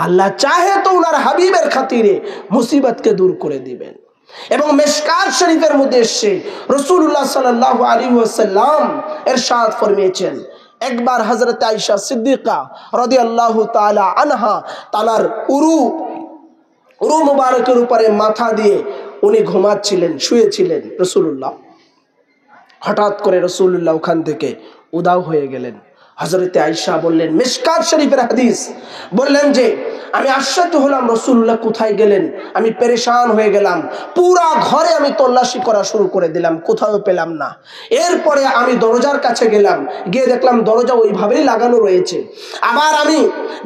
আল্লাহ চাহে তো উনার হাবিবের খাতিরে মুসিবতকে দূর করে দিবেন। এবং মিশকাত শরীফের মধ্যে এসে রাসূলুল্লাহ সাল্লাল্লাহু আলাইহি ওয়াসাল্লাম ইরশাদ ফরমিয়েছেন, একবার হযরত আয়েশা সিদ্দিকা রাদিয়াল্লাহু তাআলা আনহা তানার উরু মুবারকের উপরে মাথা দিয়ে উনি ঘুমাচ্ছিলেন, শুয়েছিলেন রাসূলুল্লাহ। হঠাৎ করে রাসূলুল্লাহ ওখান থেকে উধাও হয়ে গেলেন। হযরতে আয়েশা বললেন, মিশকাত শরীফের হাদিস, বললেন যে আমি আশ্চর্য হলাম রাসূলুল্লাহ কোথায় গেলেন, আমি পেরেশান হয়ে গেলাম, পুরা ঘরে আমি তল্লাশি করা শুরু করে দিলাম, কোথাও পেলাম না। এরপরে আমি দরজার কাছে গেলাম, গিয়ে দেখলাম দরজা ওইভাবেই লাগানো রয়েছে। আবার আমি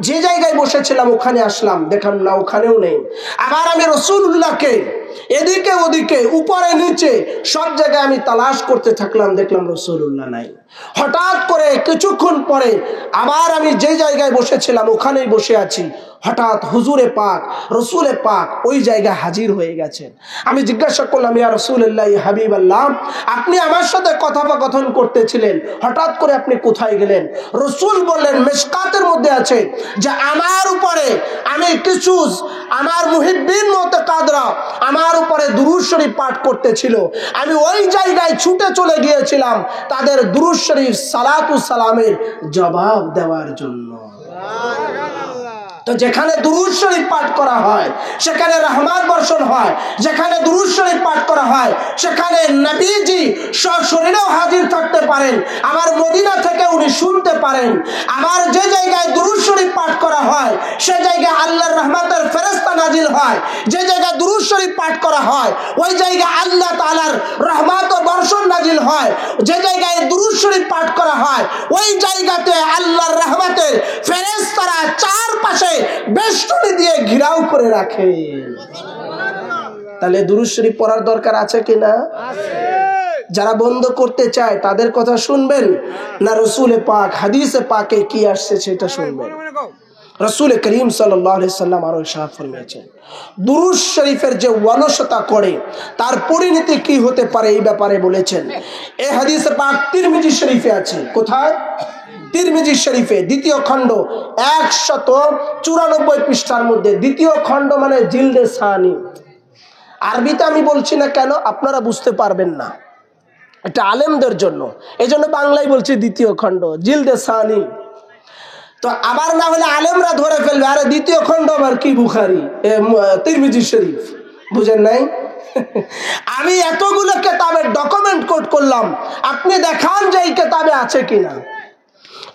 যে জায়গায় বসেছিলাম ওখানে আসলাম, দেখলাম না, ওখানেও নেই। আবার আমি রাসূলুল্লাহকে এদিকে ওদিকে উপরে নিচে সব জায়গায় আমি তালাশ করতে থাকলাম, দেখলাম রাসূলুল্লাহ নাই। হঠাৎ করে কিছুক্ষণ পরে আবার আমি যে জায়গায় বসেছিলাম ওখানেই বসে আছি, হঠাৎ হুজুরে পাক রাসূলে পাক ওই জায়গায় হাজির হয়ে গেছেন। আমি জিজ্ঞাসা করলাম, ইয়া রাসূলুল্লাহ, ইয়া হাবিবাল্লাহ, আপনি আমার সাথে কথোপকথন করতেছিলেন, হঠাৎ করে আপনি কোথায় গেলেন? রাসূল বললেন, মিশকাতের মধ্যে আছে যে আমার উপরে আমি কিছু আমার মুহিব্বিন মুতাকাদরা আমার উপরে দুরূদ শরীফ পাঠ করতেছিল, আমি ওই জায়গায় ছুটে চলে গিয়েছিলাম তাদের দুরূদ শরীফ সালাতু সালামের জবাব দেওয়ার জন্য। তো যেখানে দুরূদ শরীফ পাঠ করা হয় সেখানে রহমত বর্ষণ হয়, যেখানে দুরূদ শরীফ পাঠ করা হয় সেখানে নবীজি সশরীরেও হাজির থাকতে পারেন, আমার মদিনা থেকে উনি শুনতে পারেন। আবার যে জায়গায় দুরূদ শরীফ পাঠ করা হয় সে জায়গায় আল্লাহর রহমতের ফেরেশতা নাজিল হয়, যে জায়গায় দুরূদ শরীফ পাঠ করা হয় ওই জায়গায় আল্লাহ তাআলার রহমত ও বর্ষণ নাজিল হয়, যে জায়গায় দুরূদ শরীফ পাঠ করা হয় ওই জায়গাতে আল্লাহর রহমতের ফেরেশতারা চারপাশে বেষ্টনী দিয়ে ঘিরাও করে রাখে। তাহলে দুরূদ শরীফ পড়ার দরকার আছে কিনা? যারা বন্ধ করতে চায় তাদের কথা শুনবেন না রাসূলে পাক হাদিসে পাকে কি আসছে সেটা শুনবেন? রাসূল করিম সাল্লাল্লাহু আলাইহি সাল্লাম আরো ইরশাদ ফরমিয়েছেন, দুরূদ শরীফের যে অলসতা করে তার পরিণতি কি হতে পারে এই ব্যাপারে বলেছেন। এই হাদিসে পাক তিরমিজি শরীফে আছে। কোথায়? তিরমিজি শরীফে দ্বিতীয় খণ্ড 194 পৃষ্ঠার মধ্যে, দ্বিতীয় খণ্ড মানে জিলদে সানি। আরবিতে আমি বলছি না কেন, আপনারা বুঝতে পারবেন না, এটা আলেমদের জন্য, এই জন্য বাংলায় বলছি দ্বিতীয় খণ্ড জিলদে সানি। তো আবার না হলে আলেমরা ধরে ফেলবে, আরে দ্বিতীয় খণ্ড আবার কি বুখারী তিরমিজি শরীফ, বুঝেন নাই? আমি এতগুলো কিতাবের ডকুমেন্ট কোড করলাম, আপনি দেখান যে এই কিতাবে আছে কিনা।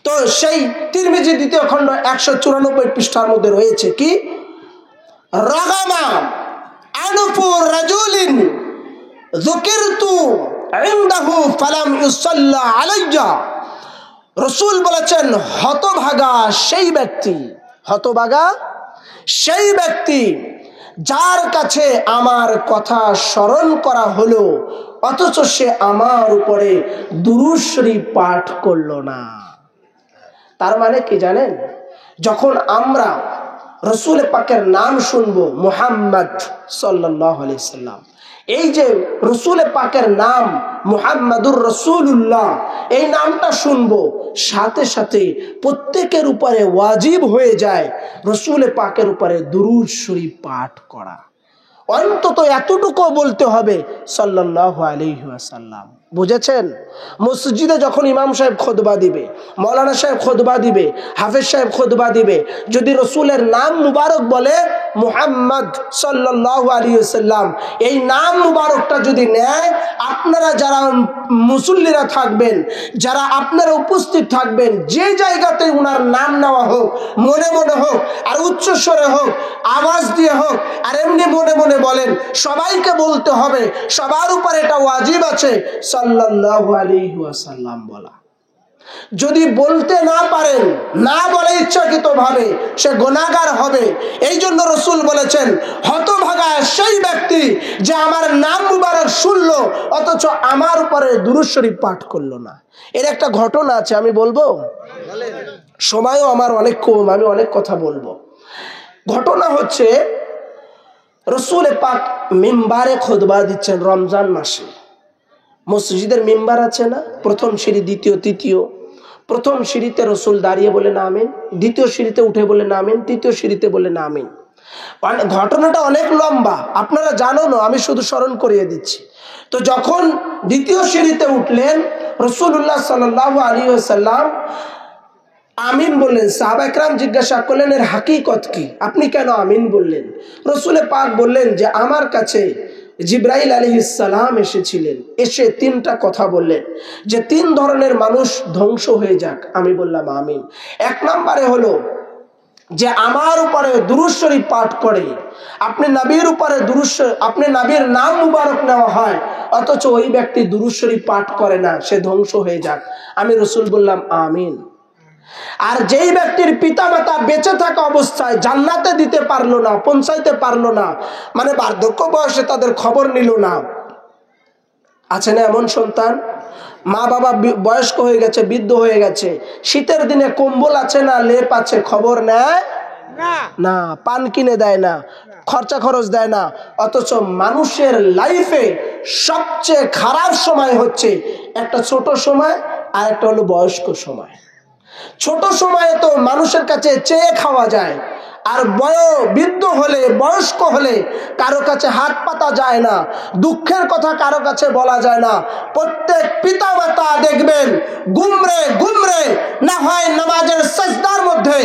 তো সেই তিরমিজি দ্বিতীয় খণ্ড 194 পৃষ্ঠার মধ্যে রয়েছে কি, রাগামা আনফু রাজুলিন যুকিরতু ইনদাহু ফালাম ইউসাল্লা আলাইয়া। রাসূল বলেছেন, হতভাগা সেই ব্যক্তি, হতভাগা সেই ব্যক্তি যার কাছে আমার কথা স্মরণ করা হলো অথচ সে আমার উপরে দুরূদ শরীফ পাঠ করলো না। তার মানে কি জানেন, যখন আমরা রসুল পাকের নাম শুনবো মুহাম্মদ সাল্লাল্লাহু আলাইহি সাল্লাম, এই যে রসুল পাকের নাম মুহাম্মাদুর রাসূলুল্লাহ, এই নামটা শুনবো, সাথে সাথে প্রত্যেকের উপরে ওয়াজিব হয়ে যায় রসুল পাকের উপরে দুরূদ শরীফ পাঠ করা। অন্তত এতটুকু বলতে হবে সাল্লাল্লাহু আলাইহি ওয়াসাল্লাম। বুঝেছেন? মসজিদে যখন ইমাম সাহেব খুতবা দিবে, মৌলানা সাহেব খুতবা দিবে, হাফেজ সাহেব খুতবা দিবে, যদি রসুলের নাম মুবারক বলে মুহাম্মদ সাল্লাল্লাহু আলাইহি ওয়াসাল্লাম, এই নাম মুবারকটা যদি নেয়, আপনারা যারা মুসল্লিরা থাকবেন, যারা আপনারা উপস্থিত থাকবেন, যে জায়গাতে উনার নাম নেওয়া হোক, মনে মনে হোক আর উচ্চস্বরে হোক, আওয়াজ দিয়ে হোক আর এমনি মনে মনে বলেন, সবাইকে বলতে হবে, সবার উপর এটা ওয়াজিব আছে সাল্লাল্লাহু আলাইহি ওয়াসাল্লাম বলা। যদি বলতে না পারেন, না বলে ইচ্ছাকৃতভাবে, সে গুনাহগার হবে। এই জন্য রসুল বলেছেন, হতভাগা সেই ব্যক্তি যে আমার নাম মুবারক শুনলো অথচ আমার উপরে দুরূদ শরীফ পাঠ করলো না। এর একটা ঘটনা আছে, আমি বলবো, সময়ও আমার অনেক কম, আমি অনেক কথা বলবো। ঘটনা হচ্ছে, রসুল পাক মিম্বারে খুতবা দিচ্ছেন রমজান মাসে। মসজিদের মিম্বার আছে না, প্রথম সিঁড়ি, দ্বিতীয়, তৃতীয়। প্রথম সিঁড়িতে রসুল দাঁড়িয়ে বলে না আমিন, দ্বিতীয় সিঁড়িতে উঠে বলে না আমিন, তৃতীয় সিঁড়িতে বলে না আমিন। ঘটনাটা অনেক লম্বা, আপনারা জানো না, আমি শুধু স্মরণ করিয়ে দিচ্ছি। তো যখন দ্বিতীয় সিঁড়িতে উঠলেন, রাসূলুল্লাহ সাল্লাল্লাহু আলাইহি ওয়াসাল্লাম আমিন বললেন। সাহাবা একরাম জিজ্ঞাসা করলেন, এর হাকিকত কি, আপনি কেন আমিন বললেন? রসুল পাক বললেন যে আমার কাছে জিবরাইল আলাইহিস সালাম এসেছিলেন, এসে তিনটা কথা বললেন যে তিন ধরনের মানুষ ধ্বংস হয়ে যাক। আমি বললাম আমিন। এক নম্বরে হলো যে আমার উপরে দুরূদ শরীফ পাঠ করে, আপনি নবীর উপরে আপনি নবীর নাম মুবারক নেওয়া হয় অথচ ওই ব্যক্তি দুরূদ শরীফ পাঠ করে না, সে ধ্বংস হয়ে যাক। আমি রসুল বললাম আমিন। আর যেই ব্যক্তির পিতামাতা বেঁচে থাকা অবস্থায় জান্নাতে দিতে পারলো না, পৌঁছাইতে পারলো না, মানে বার্ধক্য বয়সে তাদের খবর নিল না, আছে না এমন সন্তান, মা বাবা বয়স্ক হয়ে গেছে, বৃদ্ধ হয়ে গেছে, শীতের দিনে কম্বল আছে না, লেপ আছে, খবর নেয় না, পান কিনে দেয় না, খরচা খরচ দেয় না। অথচ মানুষের লাইফে সবচেয়ে খারাপ সময় হচ্ছে একটা ছোট সময় আর একটা হলো বয়স্ক সময়। ছোট সময়ে তো মানুষের কাছে চেয়ে খাওয়া যায়, আর বৃদ্ধ হলে, বয়স্ক হলে কারো কাছে হাত পাতা যায় না, দুঃখের কথা কারো কাছে বলা যায় না। প্রত্যেক পিতা মাতা দেখবেন গুমরে গুমরে, না হয় নামাজের সাজদার মধ্যে,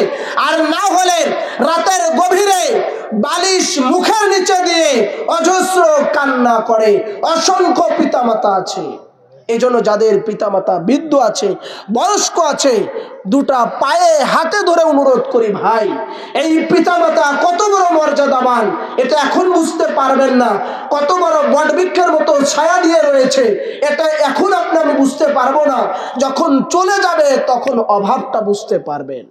আর না হলে রাতের গভীরে বালিশ মুখের নিচে দিয়ে অজস্র কান্না করে। অসংখ্য পিতা মাতা আছে। এই জন্য যাদের পিতামাতা বৃদ্ধ আছে, বয়স্ক আছে, দুটা পায়ে হাতে ধরে অনুরোধ করি, ভাই, এই পিতামাতা কত বড় মর্যাদাবান এটা এখন বুঝতে পারবেন না। কত বড় বটবৃক্ষের মতো ছায়া দিয়ে রয়েছে এটা এখন আমি বুঝতে পারবো না। যখন চলে যাবে তখন অভাবটা বুঝতে পারবেন।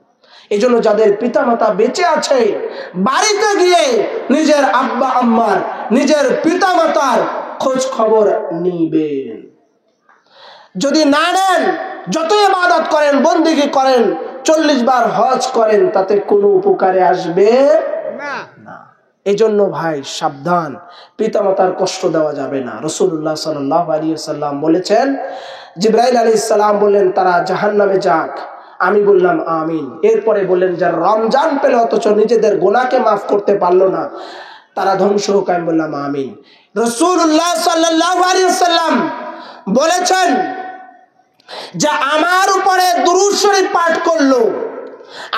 এই জন্য যাদের পিতামাতা বেঁচে আছে, বাড়িতে গিয়ে নিজের আব্বা আম্মার, নিজের পিতামাতার খোঁজ খবর নিবেন। যদি না নেন, যত ইবাদত করেন, বন্দেগী করেন, 40 বার হজ করেন, তাতে কোনো উপকারে আসবে না। এই জন্য ভাই সাবধান, পিতামাতার কষ্ট দেওয়া যাবে না। রাসূলুল্লাহ সাল্লাল্লাহু আলাইহি ওয়াসাল্লাম বলেছেন, জিবরাইল আলাইহিস সালাম বললেন তারা জাহান্নামে যাক। আমি বললাম আমিন। এরপরে বললেন যারা রমজান পেল অথচ নিজেদের গুনাহকে মাফ করতে পারলো না, তারা ধ্বংস হোক। আমি বললাম আমিন। রাসূলুল্লাহ সাল্লাল্লাহু আলাইহি ওয়াসাল্লাম বলেছেন যে আমার উপরে দুরূদ শরীফ পাঠ করলো,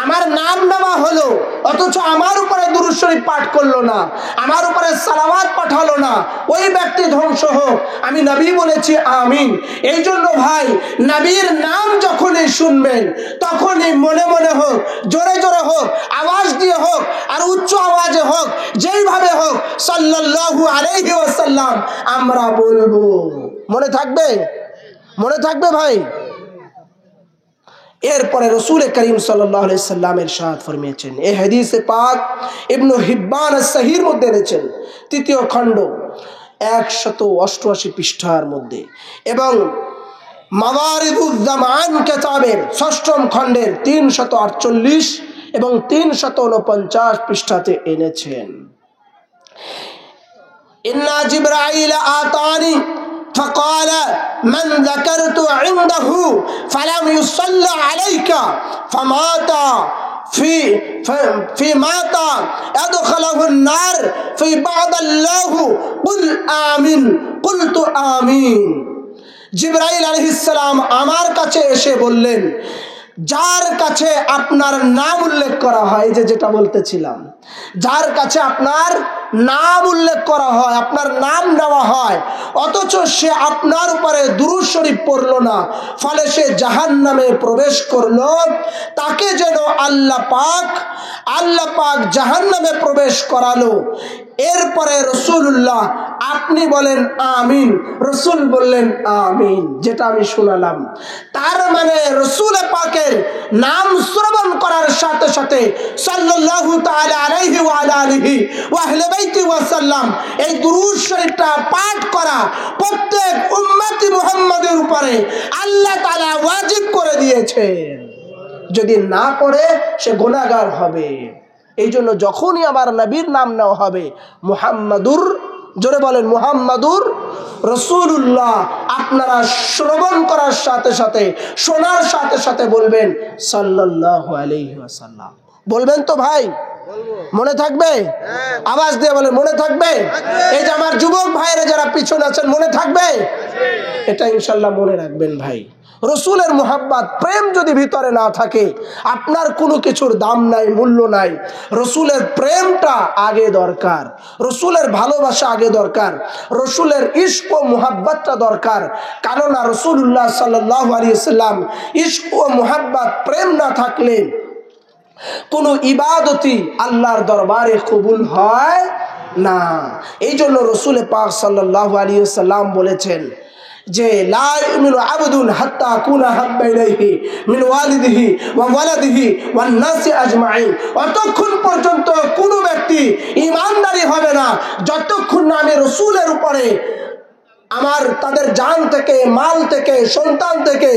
আমার নাম নেওয়া হলো অথচ আমার উপরে দুরূদ শরীফ পাঠ করলো না, আমার উপরে সালাওয়াত পাঠালো না, ওই ব্যক্তি ধ্বংস হোক। আমি নবী বলেছি আমিন। এই জন্য ভাই, নবীর নাম যখনই শুনবেন তখনই মনে মনে হোক, জোরে জোরে হোক, আওয়াজ দিয়ে হোক আর উচ্চ আওয়াজে হোক, যেইভাবে হোক সাল্লাল্লাহু আলাইহি ওয়াসাল্লাম আমরা বলবো। মনে থাকবে? মনে থাকবে ভাই? এরপরে রসুল করিম সাল্লাল্লাহু আলাইহি সাল্লাম ইরশাদ ফরমিয়েছেন, এই হাদিসে পাক ইবনে হিব্বান সহির মধ্যে এনেছেন, 3য় খণ্ড 188 পৃষ্ঠার মধ্যে, এবং মাওয়ারিদুজ জামান কিতাবের 6ম খণ্ডের 348 এবং 349 পৃষ্ঠাতে এনেছেন। ইন্না জিবরাইল আতানি فقال من ذكرت عنده فلم يصلى عليك في مات أدخله النار في بعض الله قل آمين قلت آمين। জিবরাইল আলাইহিস সালাম আমার কাছে এসে বললেন, যার কাছে আপনার নাম উল্লেখ করা হয়, যেটা বলতেছিলাম, যার কাছে আপনার নাম উল্লেখ করা হয়, আপনার নাম নেওয়া হয়, অথচ সে আপনার উপরে দুরূদ শরীফ পড়লো না, ফলে সে জাহান্নামে প্রবেশ করলো, তাকে যেন আল্লাহ পাক জাহান্নামে প্রবেশ করালো। এরপরে রসুল্লাহ আপনি বলেন আমিন, রসুল বললেন আমিন, যেটা আমি শোনালাম। তার মানে রসুল পাকের নাম শ্রবণ করার সাথে সাথে সাল্লাল্লাহু তাআলা আলাইহি ওয়া আলা আলিহি ওয়া আহলে বাইতি ওয়া সাল্লাম, এই দুরূদ শরীফটা পাঠ করা প্রত্যেক উম্মতি মুহাম্মাদের উপরে আল্লাহ তাআলা ওয়াজিব করে দিয়েছেন। যদি না পড়ে সে গুনাহগার হবে। এই জন্য যখনই আবার নবীর নাম নেওয়া হবে, মুহাম্মাদুর, জোরে বলেন মুহাম্মাদুর রাসূলুল্লাহ, আপনারা শ্রবণ করার সাথে সাথে, শোনার সাথে সাথে বলবেন সাল্লাল্লাহু আলাইহি ওয়াসাল্লাম। বলবেন তো ভাই? মনে থাকবে? আওয়াজ দিয়ে বলেন মনে থাকবে? এই যে আমার যুবক ভাইরা যারা পিছনে আছেন, মনে থাকবে? এটা ইনশাল্লাহ মনে রাখবেন ভাই। রসুলের মোহাব্বত, প্রেম যদি ভিতরে না থাকে, আপনার কোনো কিছুর দাম নাই, মূল্য নাই। রসুলের প্রেমটা আগে দরকার, রসুলের ভালোবাসা আগে দরকার, রসুলের ইশক ও মোহাব্বতটা দরকার। কেননা রসুল্লাহ সাল্লাল্লাহু আলাইহি ওয়াসাল্লাম ইশক ও মোহাব্বত, প্রেম না থাকলে কোনো ইবাদতই আল্লাহর দরবারে কবুল হয় না। এই জন্য রসুল পাক সাল্লাল্লাহু আলাইহি ওয়াসাল্লাম বলেছেন যে লা ইউমিনু আবদুন হাত্তা কুনা হাব্বা ইলাইহি মিন ওয়ালিদিহি ওয়া ওয়ালাদিহি ওয়ান নাসি আজমাইন, অতক্ষণ পর্যন্ত কোনো ব্যক্তি ঈমানদারি হবে না যতক্ষণ না আমি রসুলের উপরে আমার তাদের জান থেকে, মাল থেকে, সন্তান থেকে,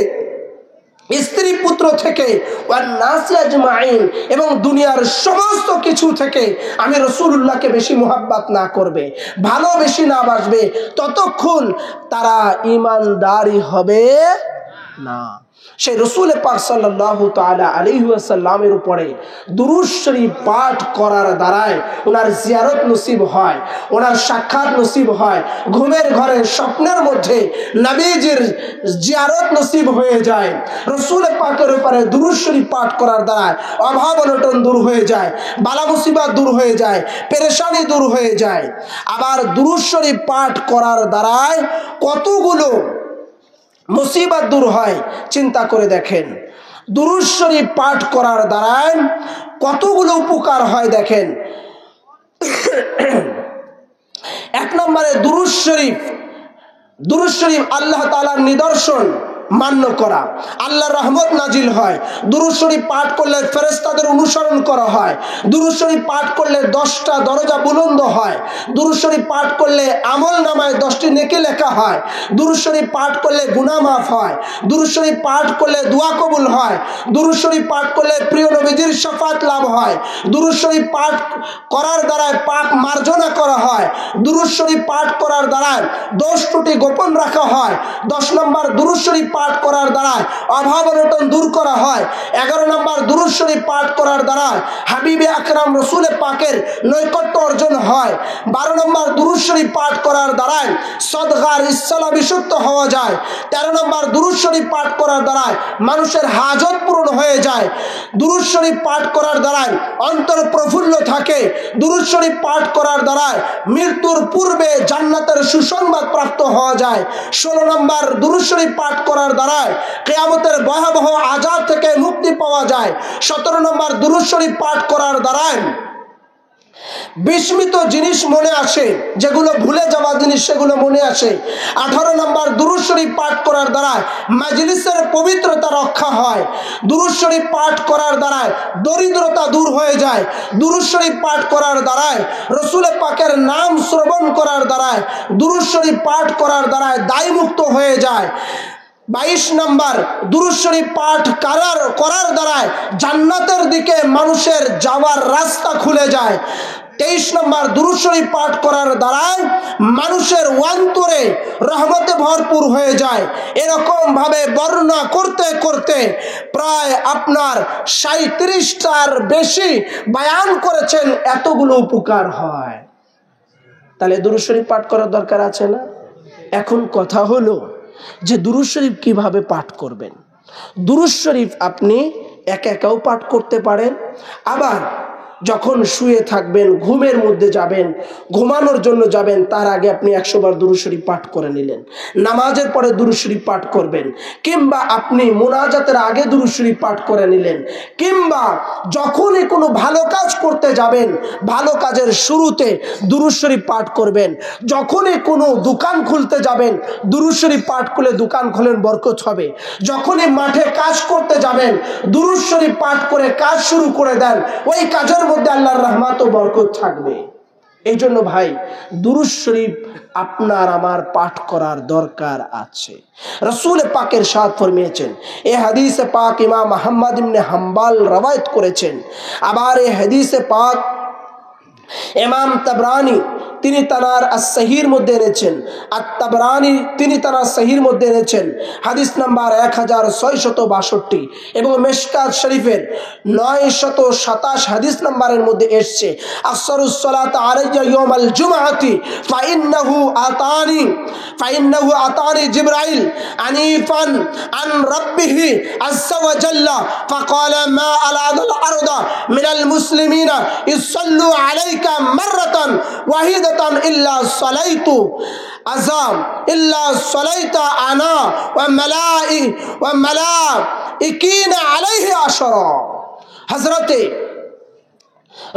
স্ত্রী পুত্র থেকে, ওয়ান নাসি আজমাইন, এবং দুনিয়ার সমস্ত কিছু থেকে আমি রাসূলুল্লাহকে বেশি মুহাব্বত না করবে, ভালোবেসে না বাসবে, ততক্ষণ তারা ঈমানদারি হবে না। সেই রসুল পাক সাল্লাল্লাহু তাআলা আলাইহি ওয়াসাল্লামের উপরে দুরূদ শরীফ পাঠ করার দ্বারায় ওনার জিয়ারত নসিব হয়, ওনার সাক্ষাৎ নসিব হয়, ঘুমের ঘরে স্বপ্নের মধ্যে নবীজির জিয়ারত নসিব হয়ে যায়। রসুল পাকের উপরে দুরূদ শরীফ পাঠ করার দ্বারায় অভাব অনটন দূর হয়ে যায়, বালা মুসিবত দূর হয়ে যায়, পেরেশানি দূর হয়ে যায়। আবার দুরূদ শরীফ পাঠ করার দ্বারায় কতগুলো মুসিবত দূর হয়, চিন্তা করে দেখেন। দুরূদ শরীফ পাঠ করার দ্বারায় কতগুলো উপকার হয় দেখেন। 1 নম্বরে দুরূদ শরীফ আল্লাহ তাআলার নিদর্শন মান্য করা, আল্লাহর রহমত নাজিল হয়। দুরূদ শরীফ পাঠ করলে ফেরেশতাদের অনুসরণ করা হয়। দুরূদ শরীফ পাঠ করলে 10টা দরজা বুলন্দ হয়। দুরূদ শরীফ পাঠ করলে আমলনামায় 10টি নেকি লেখা হয়। দুরূদ শরীফ পাঠ করলে গুনাহ মাফ হয়। দুরূদ শরীফ পাঠ করলে দোয়া কবুল হয়। দুরূদ শরীফ পাঠ করলে প্রিয় নবীজির শাফাত লাভ হয়। দুরূদ শরীফ পাঠ করার দ্বারা পাক মার্জনা করা হয়। দুরূদ শরীফ পাঠ করার দ্বারা দোষ ত্রুটি গোপন রাখা হয়। 10 নম্বর দুরূদ শরীফ পাঠ করার দ্বারা অভাব অনটন দূর করা হয়। 11 নম্বর দুরূদ শরীফ পাঠ করার দ্বারা হাবিবে আকরাম রসুল পাকের নৈকট্য অর্জন হয়। 12 নম্বর দুরূদ শরীফ পাঠ করার দ্বারা সদকার ইসলা বিশুদ্ধ হওয়া যায়। 13 নম্বর দুরূদ শরীফ পাঠ করার দ্বারা মানুষের হাজত পূরণ হয়ে যায়। দুরূদ শরীফ পাঠ করার দ্বারা অন্তর প্রফুল্ল থাকে। দুরূদ শরীফ পাঠ করার দ্বারা মৃত্যুর পূর্বে জান্নাতের সুসংবাদ প্রাপ্ত হওয়া যায়। 16 নম্বর দুরূদ শরীফ পাঠ করার দ্বারা কিয়ামতের ভয়াবহ আযাব থেকে মুক্তি পাওয়া যায়। 17 নম্বর দুরূদ শরীফ পাঠ করার দ্বারা বিস্মিত জিনিস মনে আসে, যেগুলো ভুলে যাওয়া জিনিস সেগুলো মনে আসে। 18 নম্বর, দুরূদ শরীফ পাঠ করার দ্বারা মাজলিসের পবিত্রতা রক্ষা হয়। দুরূদ শরীফ পাঠ করার দ্বারা দরিদ্রতা দূর হয়ে যায়। দুরূদ শরীফ পাঠ করার দ্বারা রাসূল পাকের নাম শ্রবণ করার দ্বারা, দুরূদ শরীফ পাঠ করার দ্বারা দায়মুক্ত হয়ে যায়। 22 নম্বর, দুরূদ শরীফ পাঠ করার দ্বারা জান্নাতের দিকে মানুষের যাওয়ার রাস্তা খুলে যায়। 23 নম্বর, দুরূদ শরীফ পাঠ করার দ্বারা মানুষের অন্তরে রহমতে ভরপুর হয়ে যায়। এরকম ভাবে বর্ণনা করতে করতে প্রায় আপনার 37টার বেশি বয়ান করেছেন, এতগুলো উপকার হয়। তাহলে দুরূদ শরীফ পাঠ করার দরকার আছে না? এখন কথা হলো যে দুরূদ শরীফ কিভাবে পাঠ করবেন। দুরূদ শরীফ আপনি একা একাও পাঠ করতে পারেন, আবার যখন শুয়ে থাকবেন, ঘুমের মধ্যে যাবেন, ঘুমানোর জন্য যাবেন, তার আগে আপনি 100 বার দুরূদ শরীফ পাঠ করে নিলেন। নামাজের পরে দুরূদ শরীফ পাঠ করবেন, কিংবা আপনি মুনাজাতের আগে দুরূদ শরীফ পাঠ করে নিলেন, কিংবা যখনই কোনো ভালো কাজ করতে যাবেন, ভালো কাজের শুরুতে দুরূদ শরীফ পাঠ করবেন। যখনই কোনো দোকান খুলতে যাবেন, দুরূদ শরীফ পাঠ করলে দোকান খোলেন, বরকত হবে। যখনই মাঠে কাজ করতে যাবেন, দুরূদ শরীফ পাঠ করে কাজ শুরু করে দেন, ওই কাজের মধ্যে আল্লাহর রহমত ও বরকত থাকবে। এই জন্য ভাই, দুরূদ শরীফ আপনার আমার পাঠ করার দরকার আছে। রাসূল পাকের ইরশাদ ফরমিয়েছেন, এই হাদিসে পাক ইমাম আহমদ ইবনে হাম্বল রওয়ায়াত করেছেন। আবার এই হাদিসে পাক ইমাম তাবরানী তিনি তার as-সহিহর মধ্যে এনেছেন। আত-তাবরানী তিনি তার সহিহর মধ্যে এনেছেন হাদিস নাম্বার 1662 এবং মিশকাত শরীফের 927 হাদিস নাম্বারের মধ্যে এসেছে, আসরুস সালাত আলাইয়া ইয়াউমাল জুমআতি ফাইন্নাহু আতানি জিবরাইল আনিফান আন রাব্বিহি আযজা ওয়া জাল্লা ফাকালা মা আলাদাল আরদা মিনাল মুসলিমিনা ইসাল্লু আলাইকা মাররাতান ওয়াহিদাতান ইল্লা সালাইতু আযাম ইল্লা সালাইতা আনা ওয়া মালাইকিনা আলাইহি আশরা। হযরতে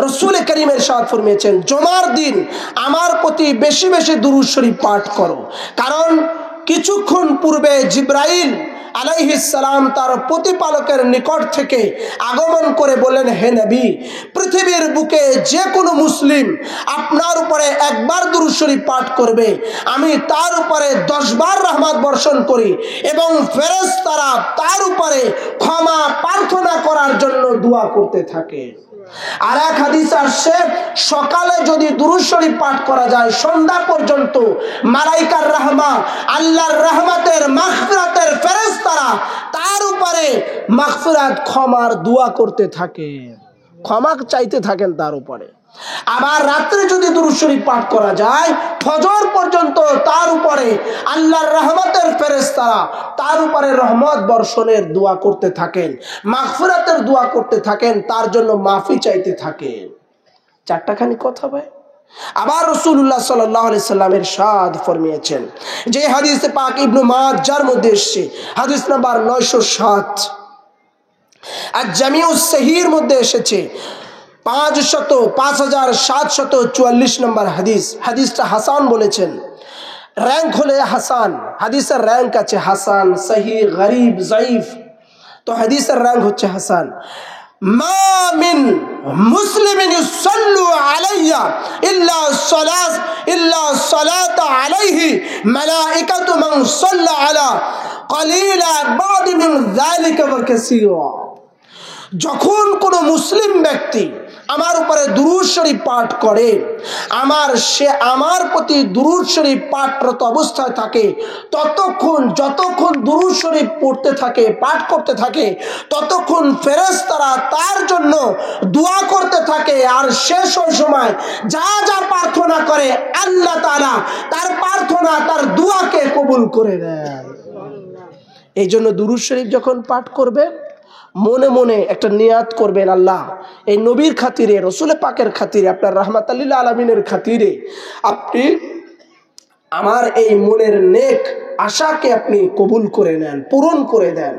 রাসূল করিম ইরশাদ ফরমিয়েছেন, জুমার দিন আমার প্রতি বেশি বেশি দুরূদ শরীফ পাঠ করো, কারণ কিছুক্ষণ পূর্বে জিবরাইল আলাইহিস সালাম তার প্রতিপালকের নিকট থেকে আগমন করে বলেন, হে নবী, পৃথিবীর বুকে যে কোনো মুসলিম আপনার উপরে একবার দুরূদ শরীফ পাঠ করবে, আমি তার উপরে 10 বার রহমত বর্ষণ করি এবং ফেরেশতারা তার উপরে ক্ষমা প্রার্থনা করার জন্য দোয়া করতে থাকে। আর এক হাদিস আসছে, সকালে যদি দুরূদ শরীফ পাঠ করা যায়, সন্ধ্যা পর্যন্ত মালাইকার রহমত, আল্লাহর রহমতের মাগফিরাতের ফেরেশতারা তার উপরে মাগফিরাত ক্ষমার দোয়া করতে থাকে, ক্ষমা চাইতে থাকেন তার উপরে। আবার রাত্রে যদি দুরূদ শরীফ পাঠ করা যায়, ফজর পর্যন্ত তার উপরে আল্লাহর রহমতের ফেরেশতারা তার উপরে রহমত বর্ষণের দোয়া করতে থাকেন, মাগফিরাতের দোয়া করতে থাকেন, তার জন্য মাফি চাইতে থাকেন। 4টাখানি কথা ভাই। আবার রাসূলুল্লাহ সাল্লাল্লাহু আলাইহি সাল্লামের ইরশাদ ফরমিয়েছেন, যে হাদিসে পাক ইবনে মাজাহর মধ্যে এসেছে, হাদিস নাম্বার 907, আর জামিউস সহিহর মধ্যে এসেছে 5744 নম্বর হাদিস। হাদিসটা হাসান বলেছেন, র‍্যাঙ্ক হলে হাসান, হাদিসের র‍্যাঙ্ক আছে হাসান, সহিহ, গরীব, যায়ীফ, তো হাদিসের র‍্যাঙ্ক হচ্ছে হাসান। মা মিন মুসলিমিন ইউসাল্লু আলাইয়া ইল্লা সালাত আলাইহি মালাইকাতু মান সাল্লা আলা কলিলা বাদ মিন যালিকা ওয়া কাসীরা। যখন কোনো মুসলিম ব্যক্তি আমার উপরে দুরূদ শরীফ পাঠ করে, আমার প্রতি দুরূদ শরীফ পাঠরত অবস্থায় থাকে, যতক্ষণ দুরূদ শরীফ পড়তে থাকে, পাঠ করতে থাকে, ততক্ষণ ফেরেশতারা তার জন্য দোয়া করতে থাকে। আর শেষ ওই সময় যা যা প্রার্থনা করে, আল্লাহ তাআলা তার প্রার্থনা, তার দোয়াকে কবুল করে নেন। এই জন্য দুরূদ শরীফ যখন পাঠ করবে, মনে মনে একটা নিয়াত করবেন, আল্লাহ এই নবীর খাতিরে, রাসূল পাকের খাতিরে, আপনার রাহমাতুল লিল আলামিনের খাতিরে আপনি আমার এই মনের নেক আশাকে আপনি কবুল করে নেন, পূরণ করে দেন।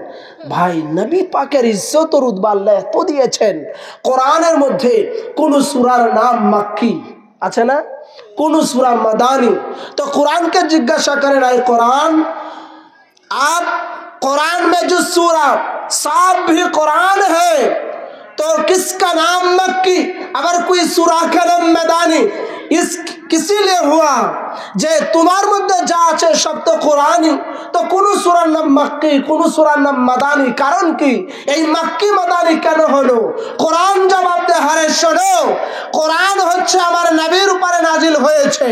ভাই, নবী পাকের ইজ্জত ও রুতবা আল্লাহ এত দিয়েছেন। কোরআনের মধ্যে কোন সূরার নাম মাক্কি আছে না, কোন সূরা মাদানী? তো কোরআনকে জিজ্ঞাসা করেন, আই कुरान, आप कुरान में जो सूरा साफ भी कुरान है तो किसका नाम मक्की? अगर कोई सूरा का नाम मैदानी इस किसी लिए हुआ যে তোমার মধ্যে যা আছে সব তো কোরআনই, তো কোন সূরার নাম মক্কি, কোন সূরার নাম মাদানী? কারণ কি এই মক্কি মাদানী কেন হলো? কোরআন জবাব দেয়, হারে শোনো, কোরআন হচ্ছে আমার নবীর উপরে নাজিল হয়েছে।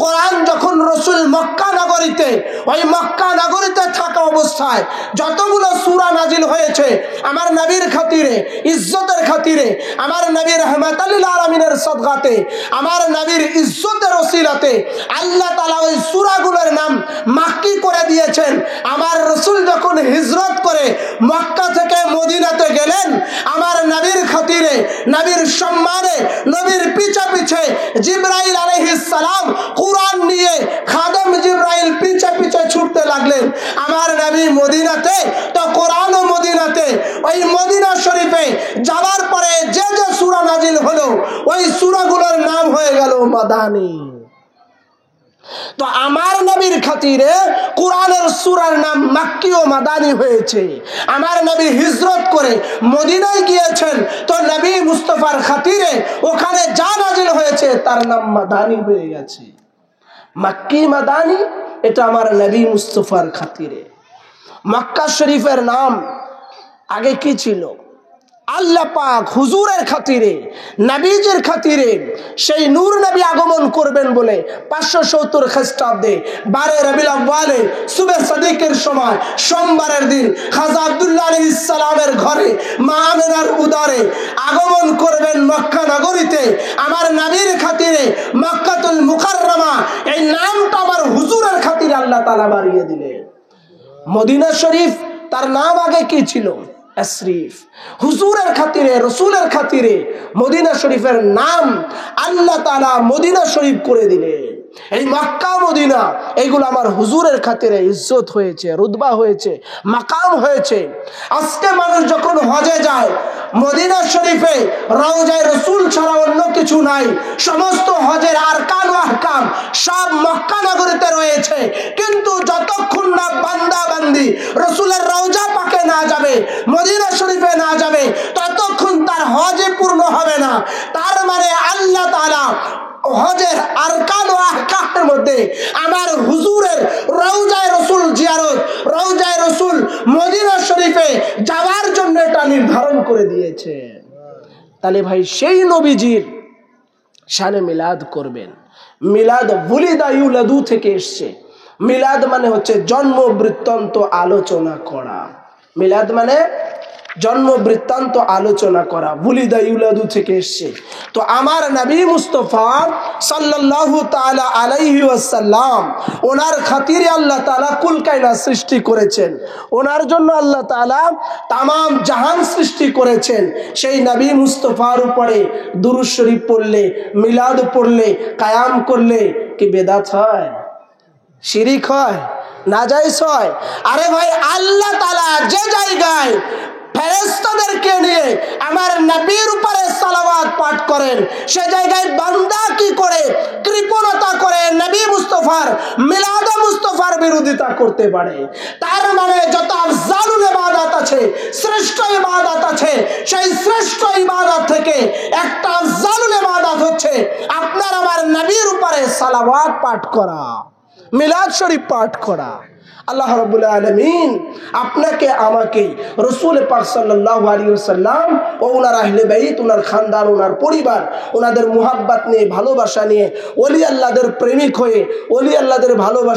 কোরআন যখন রাসূল মক্কা নগরীতে, ওই মক্কা নগরীতে থাকা অবস্থায় যতগুলো সূরা নাজিল হয়েছে আমার নবীর খাতিরে, ইজ্জতের খাতিরে, আমার নবীর রহমাতুল লিল আলামিনের সদকাতে, আমার নবীর ইজ্জতের ওসিলাতে আল্লাহ তাআলা ওই সূরাগুলোর নাম মাক্কি করে দিয়েছেন। আমার রাসূল যখন হিজরত করে মক্কা থেকে মদিনাতে গেলেন, আমার নবীর খাতিরে, নবীর সম্মানে, নবীর পিছে পিছে জিবরাইল আলাইহিস সালাম কুরআন নিয়ে খাদেম জিবরাইল পিছে পিছে ছুটতে লাগলেন। আমার নবী মদিনাতে, তো কোরআনও মদিনাতে। ওই মদিনা শরীফে যাওয়ার পরে যে যে সূরা নাজিল হলো ওই সূরাগুলোর নাম হয়ে গেল মাদানী। তো আমার নবীর খাতিরে কোরআনের সূরার নাম মাক্কি ও মাদানী হয়েছে। আমার নবী হিজরত করে মদিনায় গিয়েছেন, তো নবী মুস্তাফার খাতিরে ওখানে যা নাজিল হয়েছে তার নাম মাদানী হয়ে গেছে। মাক্কি মাদানী এটা আমার নবী মুস্তাফার খাতিরে। মক্কা শরীফের নাম আগে কি ছিল? আল্লাহ পাক হুজুরের খাতিরে, নবীজির খাতিরে সেই নূর নবী আগমন করবেন বলে 570 খ্রিস্টাব্দে 12 রবিউল আউয়ালে সুবে সাদিকের সময় সোমবারের দিন খাজা আব্দুল্লাহ আলাইহিস সালামের ঘরে মা আমিনার উদরে আগমন করবেন মক্কা নগরীতে। আমার নবীর খাতিরে মক্কাতুল মুকাররমা, এই নামটা আমার হুজুরের খাতিরে আল্লাহ তাআলা বাড়িয়ে দিলেন। মদিনা শরীফ তার নাম আগে কি ছিল? আশরিফ। হুজুরের খাতিরে, রসুলের খাতিরে মদিনা শরীফের নাম আল্লাহ তাআলা মদিনা শরীফ করে দিলেন। এই মক্কা মদিনা এইগুলো আমার হুজুরের খাতিরে ইজ্জত হয়েছে, রুতবা হয়েছে, মাকাম হয়েছে। আজকে মানুষ যখন হজে যায় মদিনা শরীফে রওজায়ে রাসূল ছাড়া অন্য কিছু নাই, সমস্ত হজের আরকান ও আহকাম সব মক্কা নগরীতে রয়েছে। কিন্তু যতক্ষণ না বান্দা বান্দি রাসূলের রওজা পাকে না যাবে, মদিনা শরীফে না যাবে, ততক্ষণ তার হজে পূর্ণ হবে না। তার মানে আল্লাহ তাআলা হজের আরকান ও আহকামের মধ্যে আমার হুজুরের রওজায়ে রাসূল জিয়ারত, রওজায়ে রাসূল মদিনা শরীফে যাওয়ার জন্য এটা নির্ধারণ করে দিয়েছে। তাহলে ভাই সেই নবীজির শানে মিলাদ করবেন। মিলাদ বুলিদা ইউলাদু থেকে এসছে। মিলাদ মানে হচ্ছে জন্ম বৃত্তান্ত আলোচনা করা। মিলাদ মানে জন্ম বৃত্তান্ত আলোচনা করা, বুলিদা ইউলাদু থেকে এসছে। তো আমার নবী মুস্তাফা সাল্লাল্লাহু তাআলা আলাইহি ওয়াসাল্লাম, ওনার খাতিরে আল্লাহ তাআলা কুল কায়নাত সৃষ্টি করেছেন, ওনার জন্য আল্লাহ তাআলা তামাম জাহান সৃষ্টি করেছেন। সেই নবী মুস্তাফার উপরে দুরূদ শরীফ পড়লে, মিলাদ পড়লে, কায়াম করলে কি বেদাত হয়? শিরিক হয়? নাজায়েজ হয়? আরে ভাই, আল্লাহ তাআলা যে জায়গায় ফেরেশতাদেরকে নিয়ে আমার নবীর উপরে সালাওয়াত পাঠ করেন, সে জায়গায় বান্দা কি করে কৃপণতা করে নবী মুস্তাফার মিলাদ মুস্তাফার বিরোধিতা করতে পারে? তার মানে যত আফজালুল ইবাদত আছে, শ্রেষ্ঠ ইবাদত আছে, সেই শ্রেষ্ঠ ইবাদত থেকে একটা আফজালুল ইবাদত হচ্ছে আপনার আমার নবীর উপরে সালাওয়াত পাঠ করা, মিলাদ শরীফ পাঠ করা। আল্লাহ রাব্বুল আলামিন আপনাকে আমাকে রাসূল পাক সাল্লাল্লাহু আলাইহি ওয়াসাল্লাম ও ওনার আহলে বাইত, ওনার খানদান, ওনার পরিবার, ওনাদের মুহাব্বত নিয়ে, ভালোবাসা নিয়ে, ওলি আল্লাহদের প্রেমিক হয়ে, ওলি আল্লাহদের ভালোবাসা